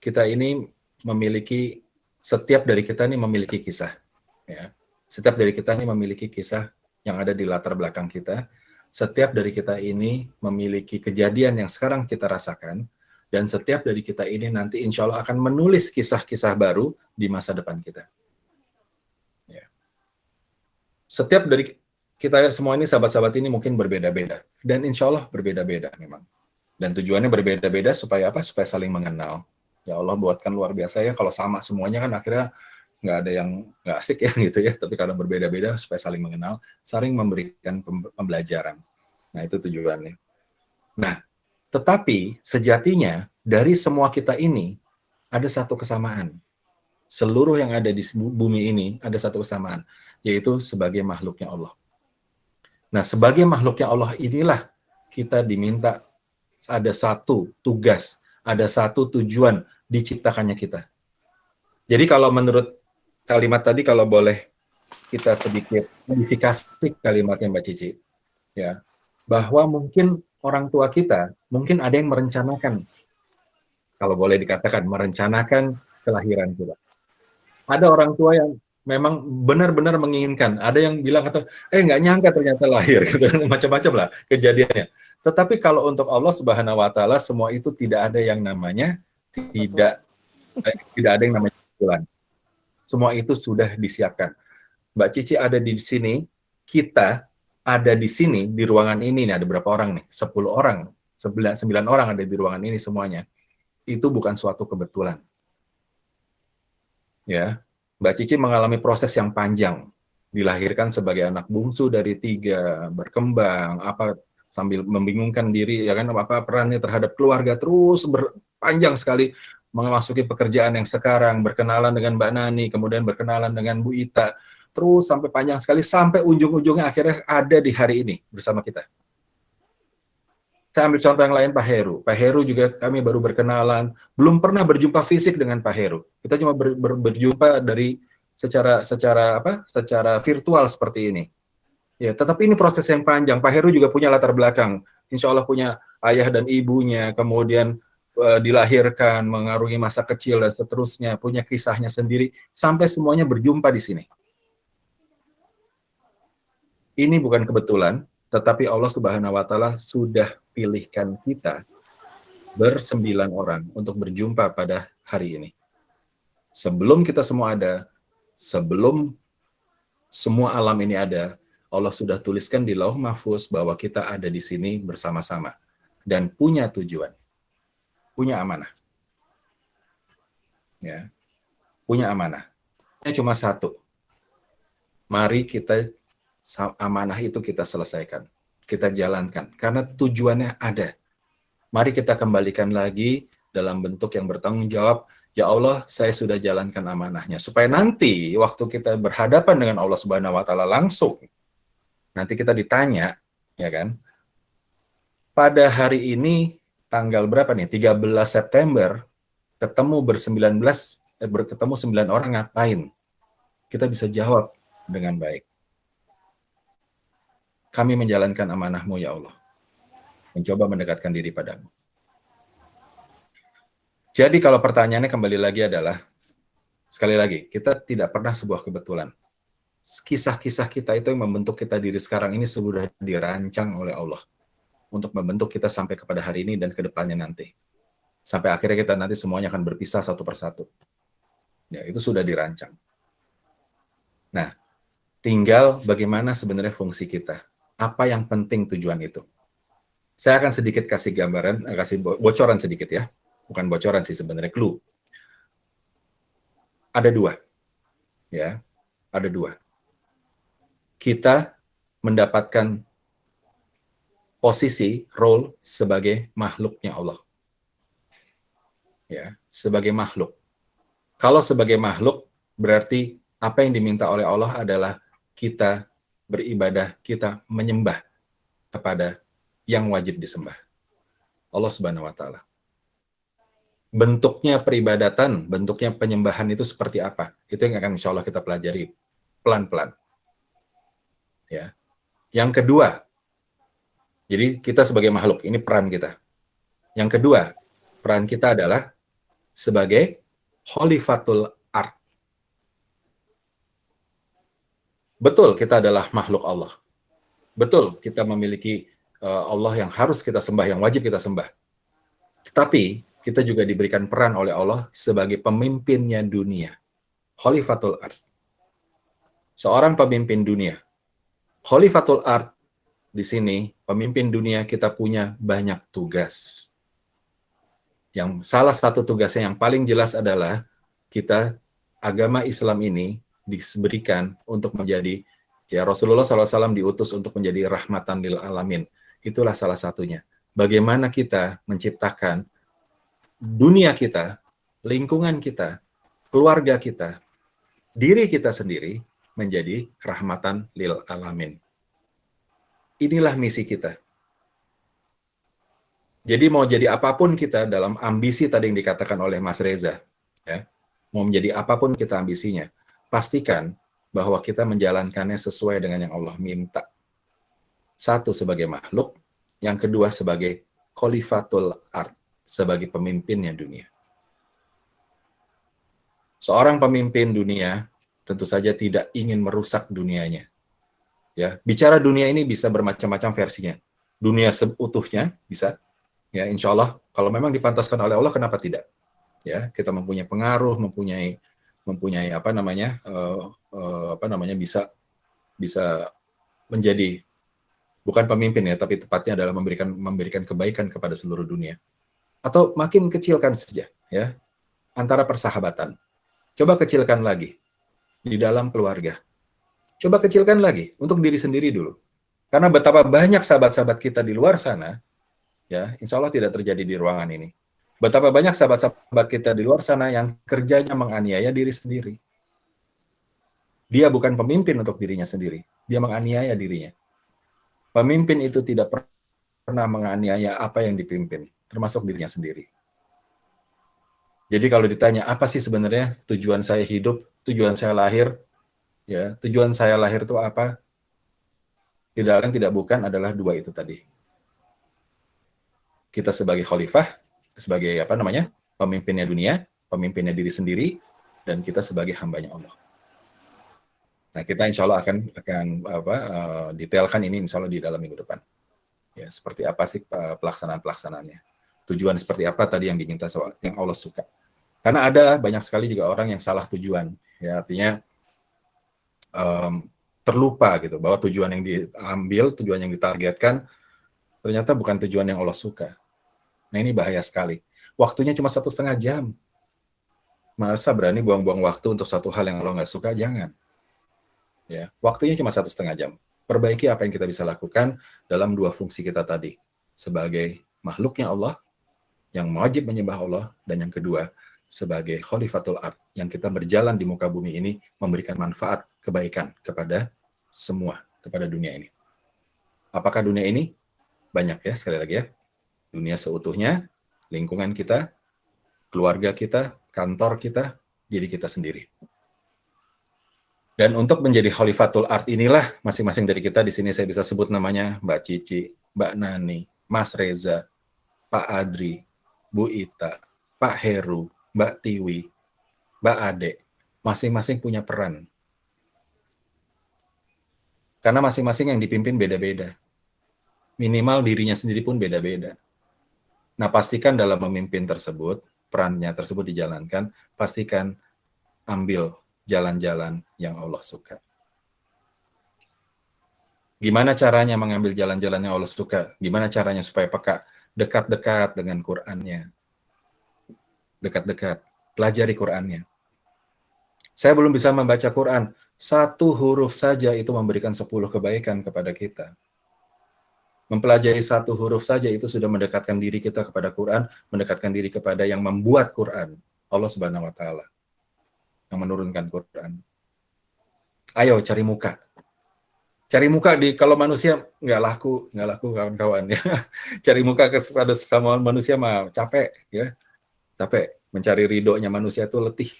kita ini memiliki, setiap dari kita ini memiliki kisah. Ya. Setiap dari kita ini memiliki kisah yang ada di latar belakang kita. Setiap dari kita ini memiliki kejadian yang sekarang kita rasakan, dan setiap dari kita ini nanti insya Allah akan menulis kisah-kisah baru di masa depan kita. Setiap dari kita semua ini, sahabat-sahabat ini mungkin berbeda-beda. Dan insya Allah berbeda-beda memang. Dan tujuannya berbeda-beda supaya apa? Supaya saling mengenal. Ya Allah buatkan luar biasa ya, kalau sama semuanya kan akhirnya nggak ada yang nggak asik ya gitu ya, tapi karena berbeda-beda supaya saling mengenal, saling memberikan pembelajaran. Nah itu tujuannya. Nah, tetapi sejatinya dari semua kita ini ada satu kesamaan. Seluruh yang ada di bumi ini ada satu kesamaan, yaitu sebagai makhluknya Allah. Nah, sebagai makhluknya Allah inilah kita diminta ada satu tugas, ada satu tujuan diciptakannya kita. Jadi kalau menurut kalimat tadi, kalau boleh kita sedikit modifikasi kalimatnya Mbak Cici, ya, bahwa mungkin orang tua kita, mungkin ada yang merencanakan, kalau boleh dikatakan, merencanakan kelahiran kita. Ada orang tua yang memang benar-benar menginginkan, ada yang bilang kata, nggak nyangka ternyata lahir, gitu, macam-macam lah kejadiannya. Tetapi kalau untuk Allah Subhanahu Wa Taala, semua itu tidak ada yang namanya tidak ada yang namanya kebetulan. Semua itu sudah disiapkan. Mbak Cici ada di sini, kita ada di sini, di ruangan ini, nih ada berapa orang nih? 10 orang, 9 orang ada di ruangan ini semuanya. Itu bukan suatu kebetulan. Ya, Mbak Cici mengalami proses yang panjang, dilahirkan sebagai anak bungsu dari 3, berkembang, sambil membingungkan diri, ya kan, apa perannya terhadap keluarga, terus berpanjang sekali, memasuki pekerjaan yang sekarang, berkenalan dengan Mbak Nani, kemudian berkenalan dengan Bu Ita, terus sampai panjang sekali, sampai ujung-ujungnya akhirnya ada di hari ini bersama kita. Saya ambil contoh yang lain, Pak Heru. Pak Heru juga kami baru berkenalan, belum pernah berjumpa fisik dengan Pak Heru. Kita cuma berjumpa dari secara virtual seperti ini. Ya, tetapi ini proses yang panjang. Pak Heru juga punya latar belakang. Insya Allah punya ayah dan ibunya, kemudian dilahirkan, mengarungi masa kecil dan seterusnya, punya kisahnya sendiri, sampai semuanya berjumpa di sini. Ini bukan kebetulan, tetapi Allah Subhanahu Wa Taala sudah pilihkan kita ber-9 orang untuk berjumpa pada hari ini. Sebelum kita semua ada, sebelum semua alam ini ada, Allah sudah tuliskan di Lauh Mahfuz bahwa kita ada di sini bersama-sama dan punya tujuan, punya amanah. Ya. Punya amanah. Cuma satu. Mari kita amanah itu kita selesaikan, kita jalankan, karena tujuannya ada. Mari kita kembalikan lagi dalam bentuk yang bertanggung jawab. Ya Allah, saya sudah jalankan amanahnya, supaya nanti waktu kita berhadapan dengan Allah Subhanahu Wa Taala langsung, nanti kita ditanya, ya kan? Pada hari ini tanggal berapa nih? 13 September, ketemu ketemu 9 orang ngapain? Kita bisa jawab dengan baik. Kami menjalankan amanah-Mu, ya Allah. Mencoba mendekatkan diri padamu. Jadi kalau pertanyaannya kembali lagi adalah, sekali lagi, kita tidak pernah sebuah kebetulan. Kisah-kisah kita itu yang membentuk kita diri sekarang ini sudah dirancang oleh Allah untuk membentuk kita sampai kepada hari ini dan ke depannya nanti. Sampai akhirnya kita nanti semuanya akan berpisah satu persatu. Ya, itu sudah dirancang. Nah, tinggal bagaimana sebenarnya fungsi kita. Apa yang penting tujuan itu. Saya akan sedikit kasih gambaran, kasih bocoran sedikit ya. Bukan bocoran sih sebenarnya, clue. Ada 2. Ya, ada 2. Kita mendapatkan posisi, role sebagai makhluknya Allah. Ya, sebagai makhluk. Kalau sebagai makhluk, berarti apa yang diminta oleh Allah adalah kita beribadah, kita menyembah kepada yang wajib disembah, Allah Subhanahu Wa Taala. Bentuknya peribadatan, bentuknya penyembahan itu seperti apa? Itu yang akan insya Allah kita pelajari pelan-pelan. Ya. Yang kedua, jadi kita sebagai makhluk, ini peran kita. Yang kedua, peran kita adalah sebagai Khalifatul Ard. Betul, kita adalah makhluk Allah. Betul, kita memiliki Allah yang harus kita sembah, yang wajib kita sembah. Tetapi, kita juga diberikan peran oleh Allah sebagai pemimpinnya dunia. Khalifatul Ard. Seorang pemimpin dunia. Khalifatul Ard, di sini, pemimpin dunia kita punya banyak tugas. Yang salah satu tugasnya yang paling jelas adalah kita, agama Islam ini diberikan untuk menjadi, ya Rasulullah SAW diutus untuk menjadi rahmatan lil alamin. Itulah salah satunya. Bagaimana kita menciptakan dunia kita, lingkungan kita, keluarga kita, diri kita sendiri menjadi rahmatan lil alamin. Inilah misi kita. Jadi mau jadi apapun kita dalam ambisi tadi yang dikatakan oleh Mas Reza, ya, mau menjadi apapun kita ambisinya, pastikan bahwa kita menjalankannya sesuai dengan yang Allah minta. Satu, sebagai makhluk. Yang kedua, sebagai khalifatul ard, sebagai pemimpinnya dunia. Seorang pemimpin dunia tentu saja tidak ingin merusak dunianya. Ya, bicara dunia ini bisa bermacam-macam versinya. Dunia seutuhnya bisa. Ya, insya Allah, kalau memang dipantaskan oleh Allah, kenapa tidak? Ya, kita mempunyai pengaruh, mempunyai bisa menjadi bukan pemimpin ya, tapi tepatnya adalah memberikan kebaikan kepada seluruh dunia. Atau makin kecilkan saja, ya, antara persahabatan. Coba kecilkan lagi di dalam keluarga. Coba kecilkan lagi untuk diri sendiri dulu. Karena betapa banyak sahabat-sahabat kita di luar sana, ya, insya Allah tidak terjadi di ruangan ini. Betapa banyak sahabat-sahabat kita di luar sana yang kerjanya menganiaya diri sendiri. Dia bukan pemimpin untuk dirinya sendiri. Dia menganiaya dirinya. Pemimpin itu tidak pernah menganiaya apa yang dipimpin, termasuk dirinya sendiri. Jadi kalau ditanya, apa sih sebenarnya tujuan saya hidup, tujuan saya lahir, ya, tujuan saya lahir itu apa? Tidak bukan adalah dua itu tadi. Kita sebagai khalifah, sebagai pemimpinnya dunia, pemimpinnya diri sendiri, dan kita sebagai hambanya Allah. Nah, kita insya Allah akan detailkan ini insya Allah di dalam minggu depan. Ya, seperti apa sih pelaksanaan-pelaksanaannya? Tujuan seperti apa tadi yang diminta yang Allah suka? Karena ada banyak sekali juga orang yang salah tujuan. Ya, artinya terlupa gitu bahwa tujuan yang diambil, tujuan yang ditargetkan ternyata bukan tujuan yang Allah suka. Nah, ini bahaya sekali. Waktunya cuma 1,5 jam. Masa berani buang-buang waktu untuk satu hal yang Allah nggak suka? Jangan. Ya, waktunya cuma 1,5 jam. Perbaiki apa yang kita bisa lakukan dalam dua fungsi kita tadi. Sebagai makhluknya Allah, yang wajib menyembah Allah, dan yang kedua, sebagai khalifatul ard, yang kita berjalan di muka bumi ini, memberikan manfaat, kebaikan kepada semua, kepada dunia ini. Apakah dunia ini? Banyak ya, sekali lagi ya. Dunia seutuhnya, lingkungan kita, keluarga kita, kantor kita, diri kita sendiri. Dan untuk menjadi khalifatul ard inilah masing-masing dari kita, di sini saya bisa sebut namanya Mbak Cici, Mbak Nani, Mas Reza, Pak Adri, Bu Ita, Pak Heru, Mbak Tiwi, Mbak Ade, masing-masing punya peran. Karena masing-masing yang dipimpin beda-beda. Minimal dirinya sendiri pun beda-beda. Nah, pastikan dalam memimpin tersebut, perannya tersebut dijalankan, pastikan ambil jalan-jalan yang Allah suka. Gimana caranya mengambil jalan-jalan yang Allah suka? Gimana caranya supaya peka? Dekat-dekat dengan Qur'annya. Dekat-dekat. Pelajari Qur'annya. Saya belum bisa membaca Qur'an. 1 huruf saja itu memberikan 10 kebaikan kepada kita. Mempelajari 1 huruf saja itu sudah mendekatkan diri kita kepada Quran, mendekatkan diri kepada yang membuat Quran, Allah Subhanahu wa Ta'ala, yang menurunkan Quran. Ayo cari muka. Cari muka kalau manusia nggak laku kawan-kawan ya. Cari muka kepada sesama manusia mah capek ya. Capek. Mencari ridhonya manusia itu letih.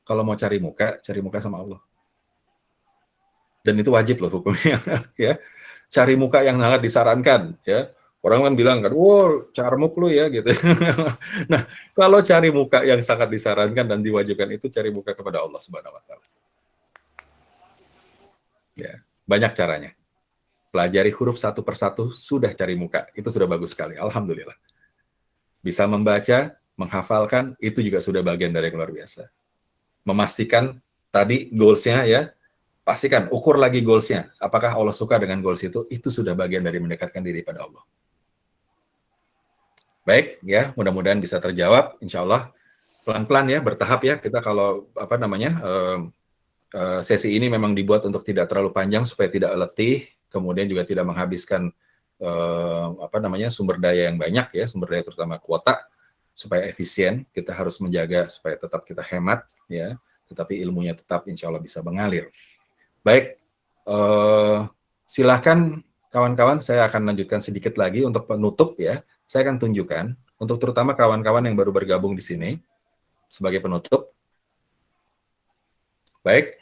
Kalau mau cari muka sama Allah. Dan itu wajib loh hukumnya ya. Cari muka yang sangat disarankan ya. Orang kan bilang kan, wow, carmuk lu ya gitu. Nah, kalau cari muka yang sangat disarankan dan diwajibkan itu cari muka kepada Allah Subhanahu wa Ta'ala. Ya, banyak caranya. Pelajari huruf satu persatu, sudah cari muka. Itu sudah bagus sekali, alhamdulillah. Bisa membaca, menghafalkan, itu juga sudah bagian dari yang luar biasa. Memastikan tadi goals-nya ya, pastikan, ukur lagi goals-nya. Apakah Allah suka dengan goals itu sudah bagian dari mendekatkan diri pada Allah. Baik, ya, mudah-mudahan bisa terjawab, insya Allah. Pelan-pelan ya, bertahap ya, kita kalau sesi ini memang dibuat untuk tidak terlalu panjang supaya tidak letih, kemudian juga tidak menghabiskan sumber daya yang banyak ya, sumber daya terutama kuota, supaya efisien. Kita harus menjaga supaya tetap kita hemat ya, tetapi ilmunya tetap insya Allah bisa mengalir. Baik, silakan kawan-kawan, saya akan lanjutkan sedikit lagi untuk penutup ya. Saya akan tunjukkan untuk terutama kawan-kawan yang baru bergabung di sini sebagai penutup. Baik,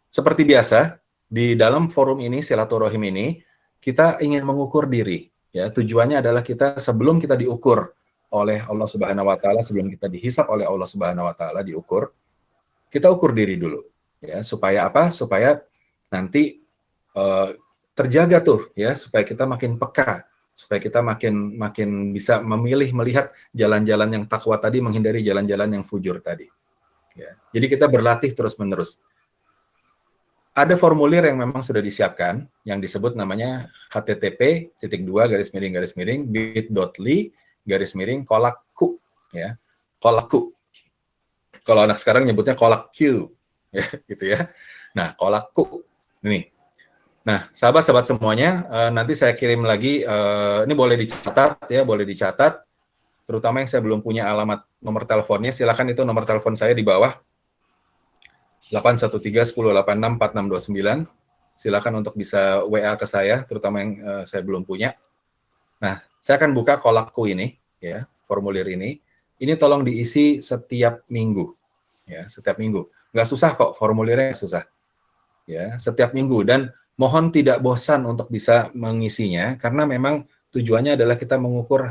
seperti biasa di dalam forum ini, silaturahim ini, kita ingin mengukur diri. Ya, tujuannya adalah kita sebelum kita diukur oleh Allah Subhanahu Wa Taala, sebelum kita dihisap oleh Allah Subhanahu Wa Taala diukur, kita ukur diri dulu. Ya, supaya apa? Supaya nanti terjaga tuh ya, supaya kita makin peka, supaya kita makin bisa memilih melihat jalan-jalan yang takwa tadi, menghindari jalan-jalan yang fujur tadi. Ya. Jadi kita berlatih terus-menerus. Ada formulir yang memang sudah disiapkan, yang disebut namanya http://bit.ly/kolakku ya, kolakku. Kalau anak sekarang nyebutnya kolak Q, ya, gitu ya. Nah, kolakku ini. Nah, sahabat-sahabat semuanya, nanti saya kirim lagi, ini boleh dicatat ya, boleh dicatat, terutama yang saya belum punya alamat nomor teleponnya, silakan itu nomor telepon saya di bawah, 813-1086-4629, silakan untuk bisa WA ke saya, terutama yang saya belum punya. Nah, saya akan buka kolakku ini, ya, formulir ini tolong diisi setiap minggu, ya, setiap minggu. Nggak susah kok, formulirnya susah, ya, setiap minggu, dan mohon tidak bosan untuk bisa mengisinya, karena memang tujuannya adalah kita mengukur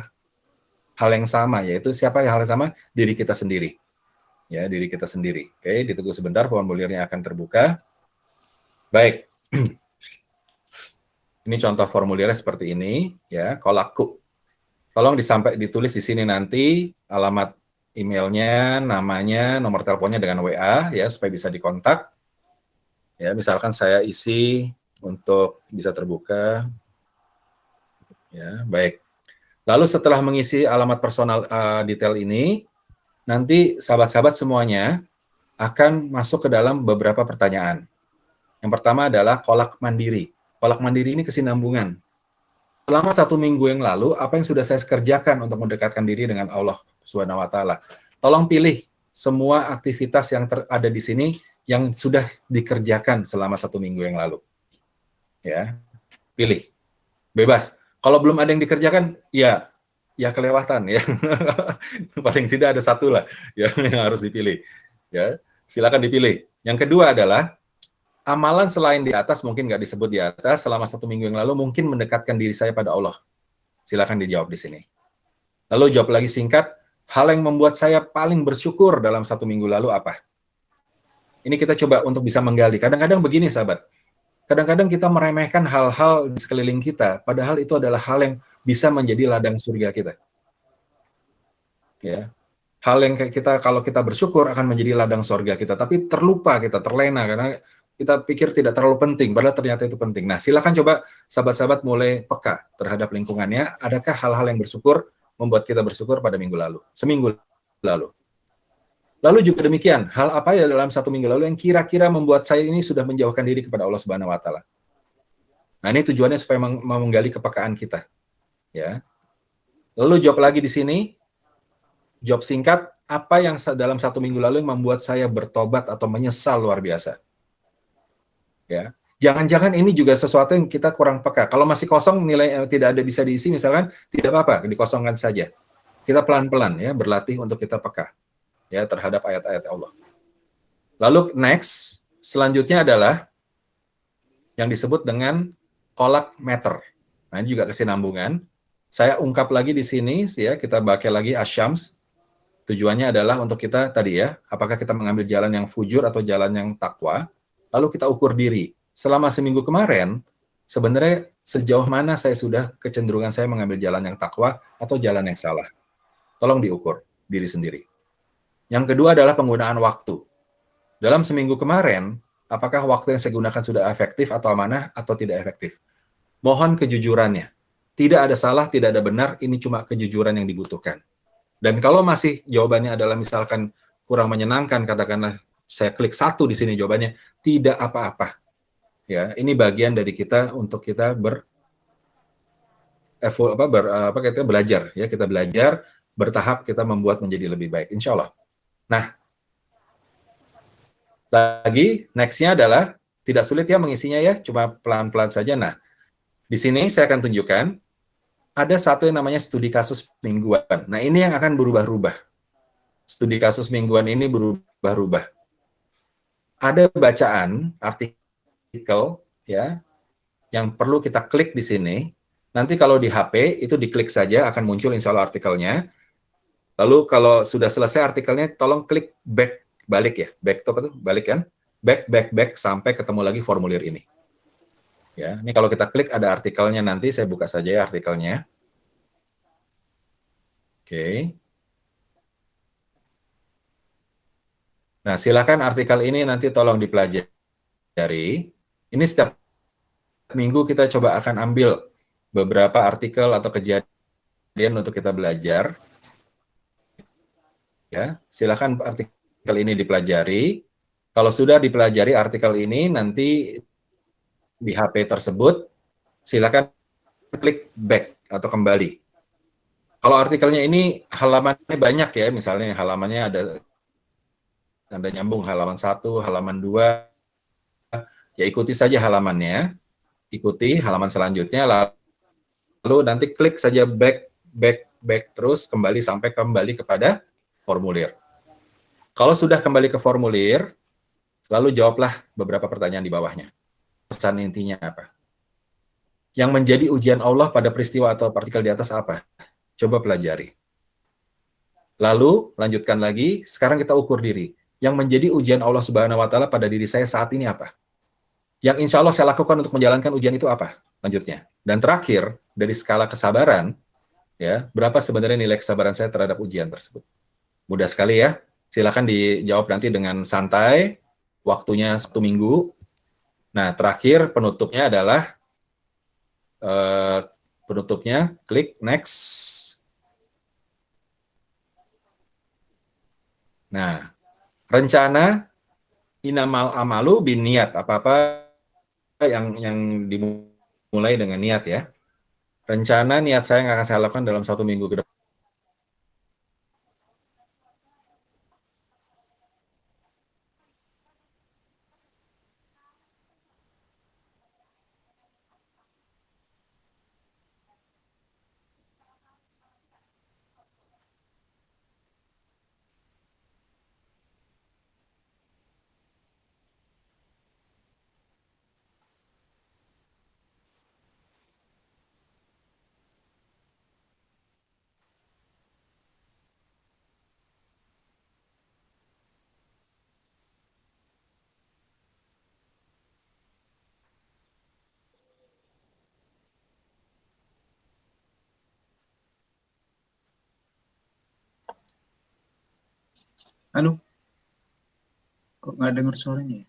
hal yang sama, yaitu siapa hal yang sama? Diri kita sendiri. Ya, diri kita sendiri. Oke, ditunggu sebentar, formulirnya akan terbuka. Baik. Ini contoh formulirnya seperti ini, ya, kolakku. Tolong ditulis di sini nanti alamat emailnya, namanya, nomor teleponnya dengan WA, ya, supaya bisa dikontak. Ya, misalkan saya isi untuk bisa terbuka. Ya, baik. Lalu setelah mengisi alamat personal detail ini, nanti sahabat-sahabat semuanya akan masuk ke dalam beberapa pertanyaan. Yang pertama adalah kolak mandiri. Kolak mandiri ini kesinambungan. Selama 1 minggu yang lalu, apa yang sudah saya kerjakan untuk mendekatkan diri dengan Allah Subhanahu Wa Taala? Tolong pilih semua aktivitas yang ada di sini yang sudah dikerjakan selama 1 minggu yang lalu. Ya, pilih, bebas. Kalau belum ada yang dikerjakan, ya kelewatan ya. Paling tidak ada satu lah yang harus dipilih. Ya, silakan dipilih. Yang kedua adalah amalan selain di atas, mungkin nggak disebut di atas, selama 1 minggu yang lalu mungkin mendekatkan diri saya pada Allah. Silakan dijawab di sini. Lalu jawab lagi singkat, hal yang membuat saya paling bersyukur dalam 1 minggu lalu apa? Ini kita coba untuk bisa menggali. Kadang-kadang begini sahabat, kadang-kadang kita meremehkan hal-hal di sekeliling kita, padahal itu adalah hal yang bisa menjadi ladang surga kita. Ya, hal yang kita kalau kita bersyukur akan menjadi ladang surga kita, tapi terlupa kita, terlena karena kita pikir tidak terlalu penting, padahal ternyata itu penting. Nah, silakan coba sahabat-sahabat mulai peka terhadap lingkungannya. Adakah hal-hal yang bersyukur membuat kita bersyukur pada minggu lalu, seminggu lalu? Lalu juga demikian, hal apa ya dalam 1 minggu lalu yang kira-kira membuat saya ini sudah menjauhkan diri kepada Allah Subhanahu Wa Taala? Nah, ini tujuannya supaya menggali kepekaan kita. Ya. Lalu jawab lagi di sini, jawab singkat, apa yang dalam 1 minggu lalu yang membuat saya bertobat atau menyesal luar biasa? Ya, jangan-jangan ini juga sesuatu yang kita kurang peka. Kalau masih kosong, nilai tidak ada bisa diisi, misalkan tidak apa-apa, dikosongkan saja. Kita pelan-pelan ya berlatih untuk kita peka ya terhadap ayat-ayat Allah. Lalu next, selanjutnya adalah yang disebut dengan kolak meter. Nah, ini juga kesinambungan. Saya ungkap lagi di sini ya, kita pakai lagi asyams. Tujuannya adalah untuk kita tadi ya, apakah kita mengambil jalan yang fujur atau jalan yang takwa. Lalu kita ukur diri. Selama seminggu kemarin, sebenarnya sejauh mana saya sudah kecenderungan saya mengambil jalan yang takwa atau jalan yang salah. Tolong diukur diri sendiri. Yang kedua adalah penggunaan waktu. Dalam seminggu kemarin, apakah waktu yang saya gunakan sudah efektif atau amanah atau tidak efektif? Mohon kejujurannya. Tidak ada salah, tidak ada benar, ini cuma kejujuran yang dibutuhkan. Dan kalau masih jawabannya adalah misalkan kurang menyenangkan, katakanlah saya klik 1 di sini jawabannya, tidak apa-apa. Ya, ini bagian dari kita untuk kita belajar, ya, kita belajar bertahap, kita membuat menjadi lebih baik, insya Allah. Nah, lagi next-nya adalah tidak sulit ya mengisinya ya, cuma pelan-pelan saja. Nah, di sini saya akan tunjukkan ada satu yang namanya studi kasus mingguan. Nah, ini yang akan berubah-ubah. Studi kasus mingguan ini berubah-ubah. Ada bacaan artikel ya yang perlu kita klik di sini. Nanti kalau di HP itu diklik saja akan muncul insya Allah artikelnya. Lalu kalau sudah selesai artikelnya, tolong klik back, balik ya. Back itu apa tuh? Balik kan? Back sampai ketemu lagi formulir ini. Ya, ini kalau kita klik ada artikelnya, nanti saya buka saja ya artikelnya. Oke. Nah, silakan artikel ini nanti tolong dipelajari. Ini setiap minggu kita coba akan ambil beberapa artikel atau kejadian untuk kita belajar. Ya, silakan artikel ini dipelajari. Kalau sudah dipelajari artikel ini, nanti di HP tersebut, silakan klik back atau kembali. Kalau artikelnya ini halamannya banyak ya, misalnya halamannya ada nyambung halaman 1, halaman 2, ya ikuti saja halamannya, ikuti halaman selanjutnya, lalu nanti klik saja back terus kembali kepada formulir. Kalau sudah kembali ke formulir, lalu jawablah beberapa pertanyaan di bawahnya. Pesan intinya apa? Yang menjadi ujian Allah pada peristiwa atau partikel di atas apa? Coba pelajari. Lalu, lanjutkan lagi, sekarang kita ukur diri. Yang menjadi ujian Allah Subhanahu wa Ta'ala pada diri saya saat ini apa? Yang insya Allah saya lakukan untuk menjalankan ujian itu apa? Lanjutnya. Dan terakhir, dari skala kesabaran, ya, berapa sebenarnya nilai kesabaran saya terhadap ujian tersebut? Mudah sekali ya. Silakan dijawab nanti dengan santai, waktunya 1 minggu. Nah, terakhir penutupnya adalah klik next. Nah, rencana inamal amalu bin niat, apa-apa yang dimulai dengan niat ya. Rencana niat saya yang akan saya lakukan dalam 1 minggu ke depan. Halo, kok nggak dengar suaranya ya?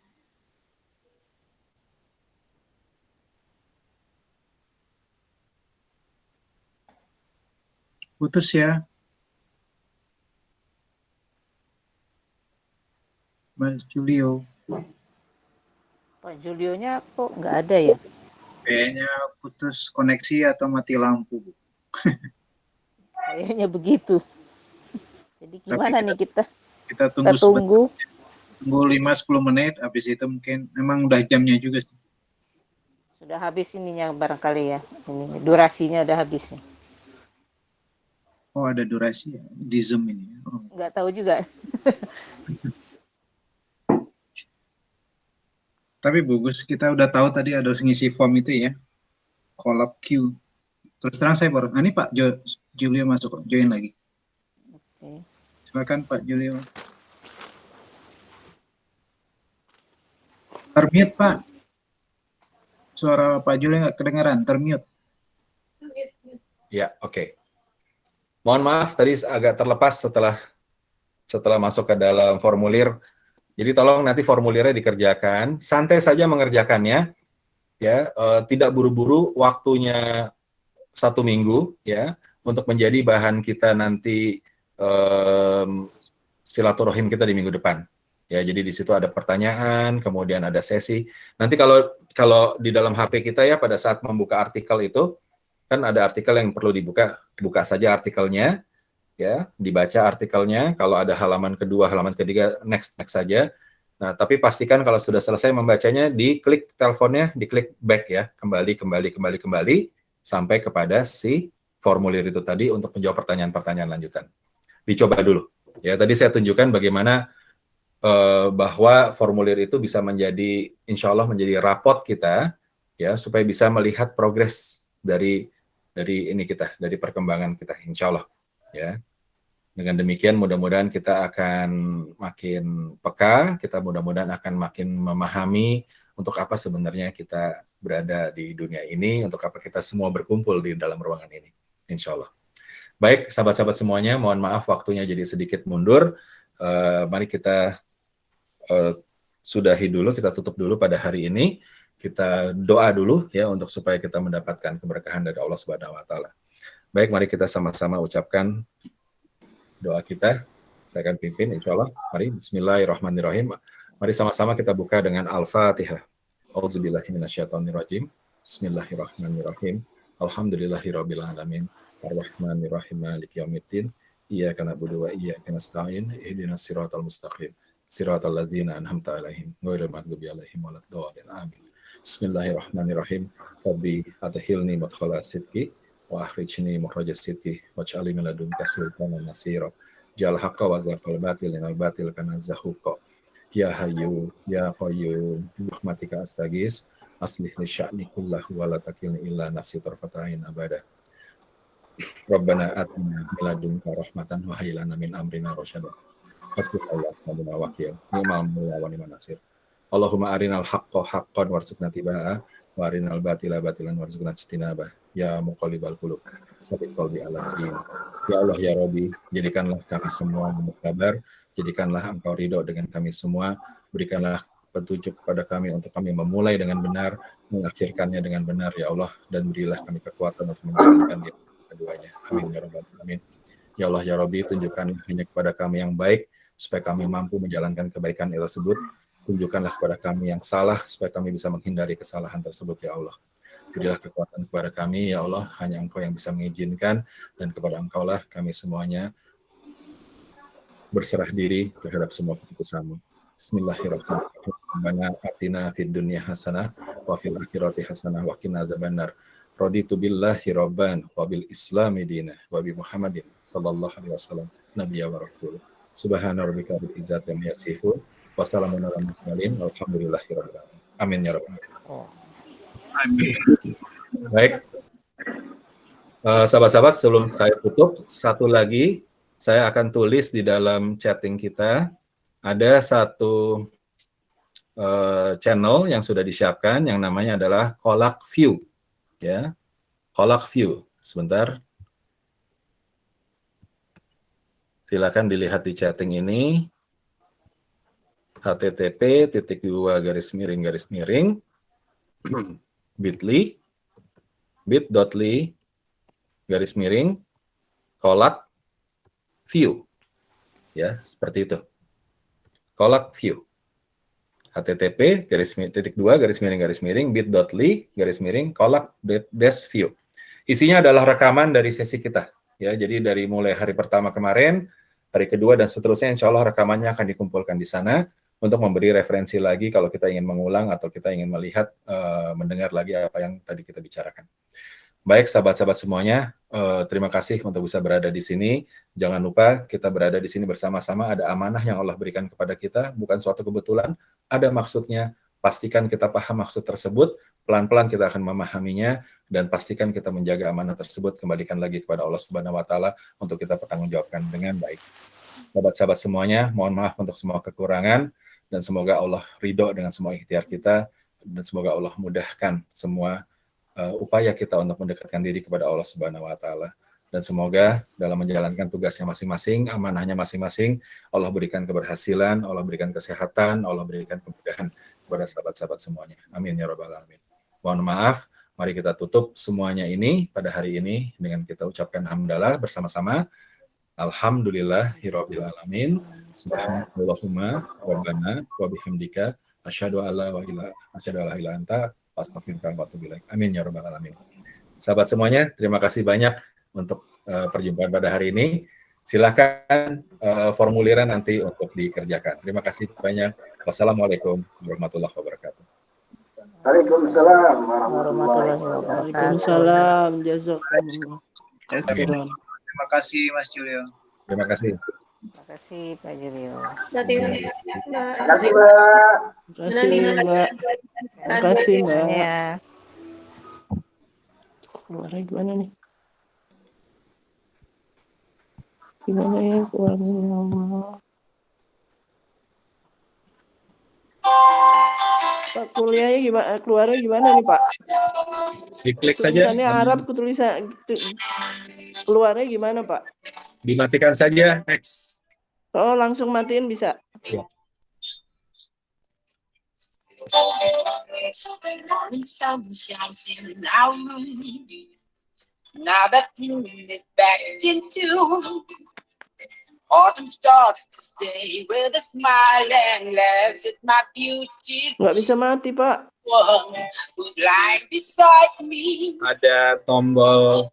Putus ya, Mas Julio. Pak Julionya kok nggak ada ya? Kayaknya putus koneksi atau mati lampu. Kayaknya begitu. Jadi gimana nih kita? Kita Kita tunggu tunggu. 5-10 menit, habis itu mungkin memang udah jamnya juga sih. Sudah habis ininya barangkali ya. Ini durasinya udah habis. Oh, ada durasi ya di Zoom ini. Oh. Nggak tahu juga. Tapi bagus, kita udah tahu tadi ada ngisi form itu ya. Collab queue. Terus terang saya baru, ini Pak Julio masuk, join lagi. Oke. Silakan Pak Julio. Termute Pak. Suara Pak Julio nggak kedengaran, termute. Ya, oke. Mohon maaf tadi agak terlepas setelah masuk ke dalam formulir. Jadi tolong nanti formulirnya dikerjakan, santai saja mengerjakannya, ya, tidak buru-buru, waktunya 1 minggu ya untuk menjadi bahan kita nanti silaturahim kita di minggu depan. Ya, jadi di situ ada pertanyaan, kemudian ada sesi. Nanti kalau di dalam HP kita ya pada saat membuka artikel itu kan ada artikel yang perlu dibuka, buka saja artikelnya, ya, dibaca artikelnya. Kalau ada halaman kedua, halaman ketiga, next saja. Nah, tapi pastikan kalau sudah selesai membacanya, diklik teleponnya, diklik back ya, kembali sampai kepada si formulir itu tadi untuk menjawab pertanyaan-pertanyaan lanjutan. Dicoba dulu. Ya, tadi saya tunjukkan bagaimana bahwa formulir itu bisa menjadi, insya Allah menjadi rapot kita, ya, supaya bisa melihat progres dari ini kita, dari perkembangan kita, insya Allah, ya. Dengan demikian mudah-mudahan kita akan makin peka, kita mudah-mudahan akan makin memahami untuk apa sebenarnya kita berada di dunia ini, untuk apa kita semua berkumpul di dalam ruangan ini, insya Allah. Baik, sahabat-sahabat semuanya, mohon maaf waktunya jadi sedikit mundur. Mari kita sudahi dulu, kita tutup dulu pada hari ini. Kita doa dulu ya untuk supaya kita mendapatkan keberkahan dari Allah Subhanahu wa taala. Baik, mari kita sama-sama ucapkan doa kita. Saya akan pimpin insyaallah. Mari bismillahirrahmanirrahim. Mari sama-sama kita buka dengan Al-Fatihah. Auzubillahi minasyaitonirrajim. Bismillahirrahmanirrahim. Alhamdulillahirabbil alamin. Arrahmanirrahim. Maliki yaumiddin. Iyyaka na'budu wa iyyaka nasta'in. Ihdinas siratal mustaqim. Siratal ladzina an'amta 'alaihim ghairil maghdubi 'alaihim waladdallin. Amin. Bismillahirrahmanirrahim. Rabbi adkhilni mudkhala sidqi wa akhrijni mukhraja sidqi waj'alni min ladunka sultanan nasira. Ja'al haqqa wa zaqal batil innal batil kana zahuqa. Ya hayyu ya qayyum bi rahmatika astaghis aslih li sya'ni kullahu wa la takilni illa nafsi tarfata ain abada. Rabbana atina min ladunka rahmatan wa hayyi lana min amrina rasyada. Hasbunallahu wa ni'mal wakil. Ni'mal mawla wa ni'man nasir. Allahumma arinal haqqa haqqan warzuqna tibaa wa arinal batila batilan warzuqna ijtinabah. Ya muqallibal qulub, tsabbit qalbi ala din. Ya Allah ya Rabbi, jadikanlah kami semua bersabar, jadikanlah Engkau ridho dengan kami semua, berikanlah petunjuk kepada kami untuk kami memulai dengan benar, mengakhirkannya dengan benar ya Allah, dan berilah kami kekuatan untuk menjalankan keduanya. Amin ya rabbal alamin. Ya Allah ya Rabbi, tunjukkan hanya kepada kami yang baik supaya kami mampu menjalankan kebaikan tersebut. Tunjukkanlah kepada kami yang salah supaya kami bisa menghindari kesalahan tersebut ya Allah. Berilah kekuatan kepada kami ya Allah, hanya Engkau yang bisa mengizinkan, dan kepada Engkau lah kami semuanya berserah diri terhadap semua keputusan-Mu. Bismillahirrahmanirrahim. Rabbana atina fid dunya hasanah wa fil akhirati hasanah wa qina azabannar. Raditu billahi rabban wa bil islami dinah wa bi Muhammadin sallallahu alaihi wasallam nabiyya wa rasul. Subhana rabbika rabbil izzati amma yasifun wa salamun alal mursalin walhamdulillahi rabbil alamin. Amin ya rabbal alamin. Baik. Sahabat-sahabat, sebelum saya tutup, satu lagi saya akan tulis di dalam chatting kita. Ada satu channel yang sudah disiapkan yang namanya adalah Kolak View. Ya, Kolak View. Sebentar. Silakan dilihat di chatting ini. http:// bit.ly Kolak View. Ya, seperti itu. Kolak View. http:// bit.ly Kolak-View. Isinya adalah rekaman dari sesi kita. Ya, jadi dari mulai hari pertama kemarin, hari kedua dan seterusnya, insya Allah rekamannya akan dikumpulkan di sana untuk memberi referensi lagi kalau kita ingin mengulang atau kita ingin melihat, mendengar lagi apa yang tadi kita bicarakan. Baik, sahabat-sahabat semuanya, terima kasih untuk bisa berada di sini. Jangan lupa kita berada di sini bersama-sama, ada amanah yang Allah berikan kepada kita, bukan suatu kebetulan, ada maksudnya. Pastikan kita paham maksud tersebut, pelan-pelan kita akan memahaminya, dan pastikan kita menjaga amanah tersebut, kembalikan lagi kepada Allah Subhanahu wa taala untuk kita pertanggungjawabkan dengan baik. Sahabat-sahabat semuanya, mohon maaf untuk semua kekurangan, dan semoga Allah ridho dengan semua ikhtiar kita, dan semoga Allah mudahkan semua upaya kita untuk mendekatkan diri kepada Allah Subhanahu wa taala. Dan semoga dalam menjalankan tugasnya masing-masing, amanahnya masing-masing, Allah berikan keberhasilan, Allah berikan kesehatan, Allah berikan kemudahan kepada sahabat-sahabat semuanya. Amin ya rabbal alamin. Mohon maaf Mari kita tutup semuanya ini pada hari ini dengan kita ucapkan hamdalah bersama-sama. Alhamdulillahirabbil alamin. Subhanallahumma rabbana wa bihamdika asyhadu alla ilaha illa anta astaghfiruka wa atubu ilaik. Amin ya rabbal alamin. Sahabat semuanya, terima kasih banyak untuk perjumpaan pada hari ini. Silakan formulirnya nanti untuk dikerjakan. Terima kasih banyak. Wassalamualaikum warahmatullahi wabarakatuh. Waalaikumsalam Warahmatullahi wabarakatuh. Waalaikumsalam. Jazakumullah. Khairan. Terima kasih Mas Julio. Terima kasih. Terima kasih Pak Julio. Berarti Terima kasih, Mbak. Terima kasih, Mbak. Terima kasih, Mbak. Ya. Keluarnya gimana nih? Gimana ya keluarnya, ya Allah? Pak, kuliahnya gimana? Keluarnya gimana nih, Pak? Diklik saja. Tulisannya Arab, tulisan keluarnya gimana, Pak? Dimatikan saja X. Oh, langsung matiin bisa. Ya. Now that moon is back into autumn starts to stay with a smile and laughs at my beauty Nggak bisa mati, Pak. one who's lying beside me. Ada tombol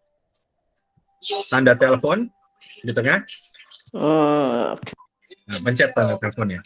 tanda telepon di tengah. Oh, Nah, pencet tanda teleponnya.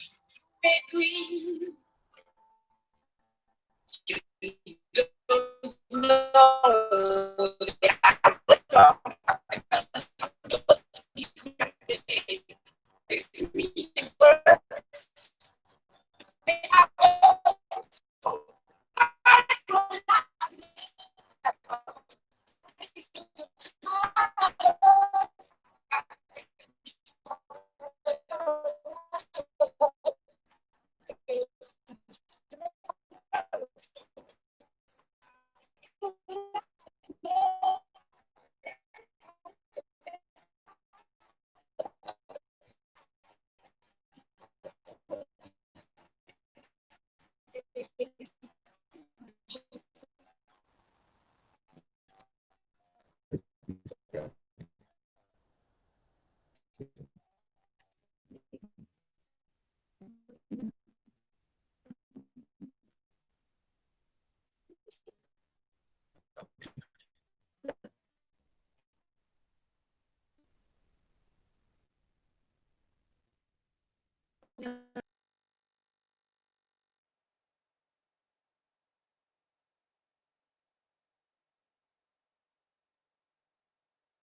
Ya.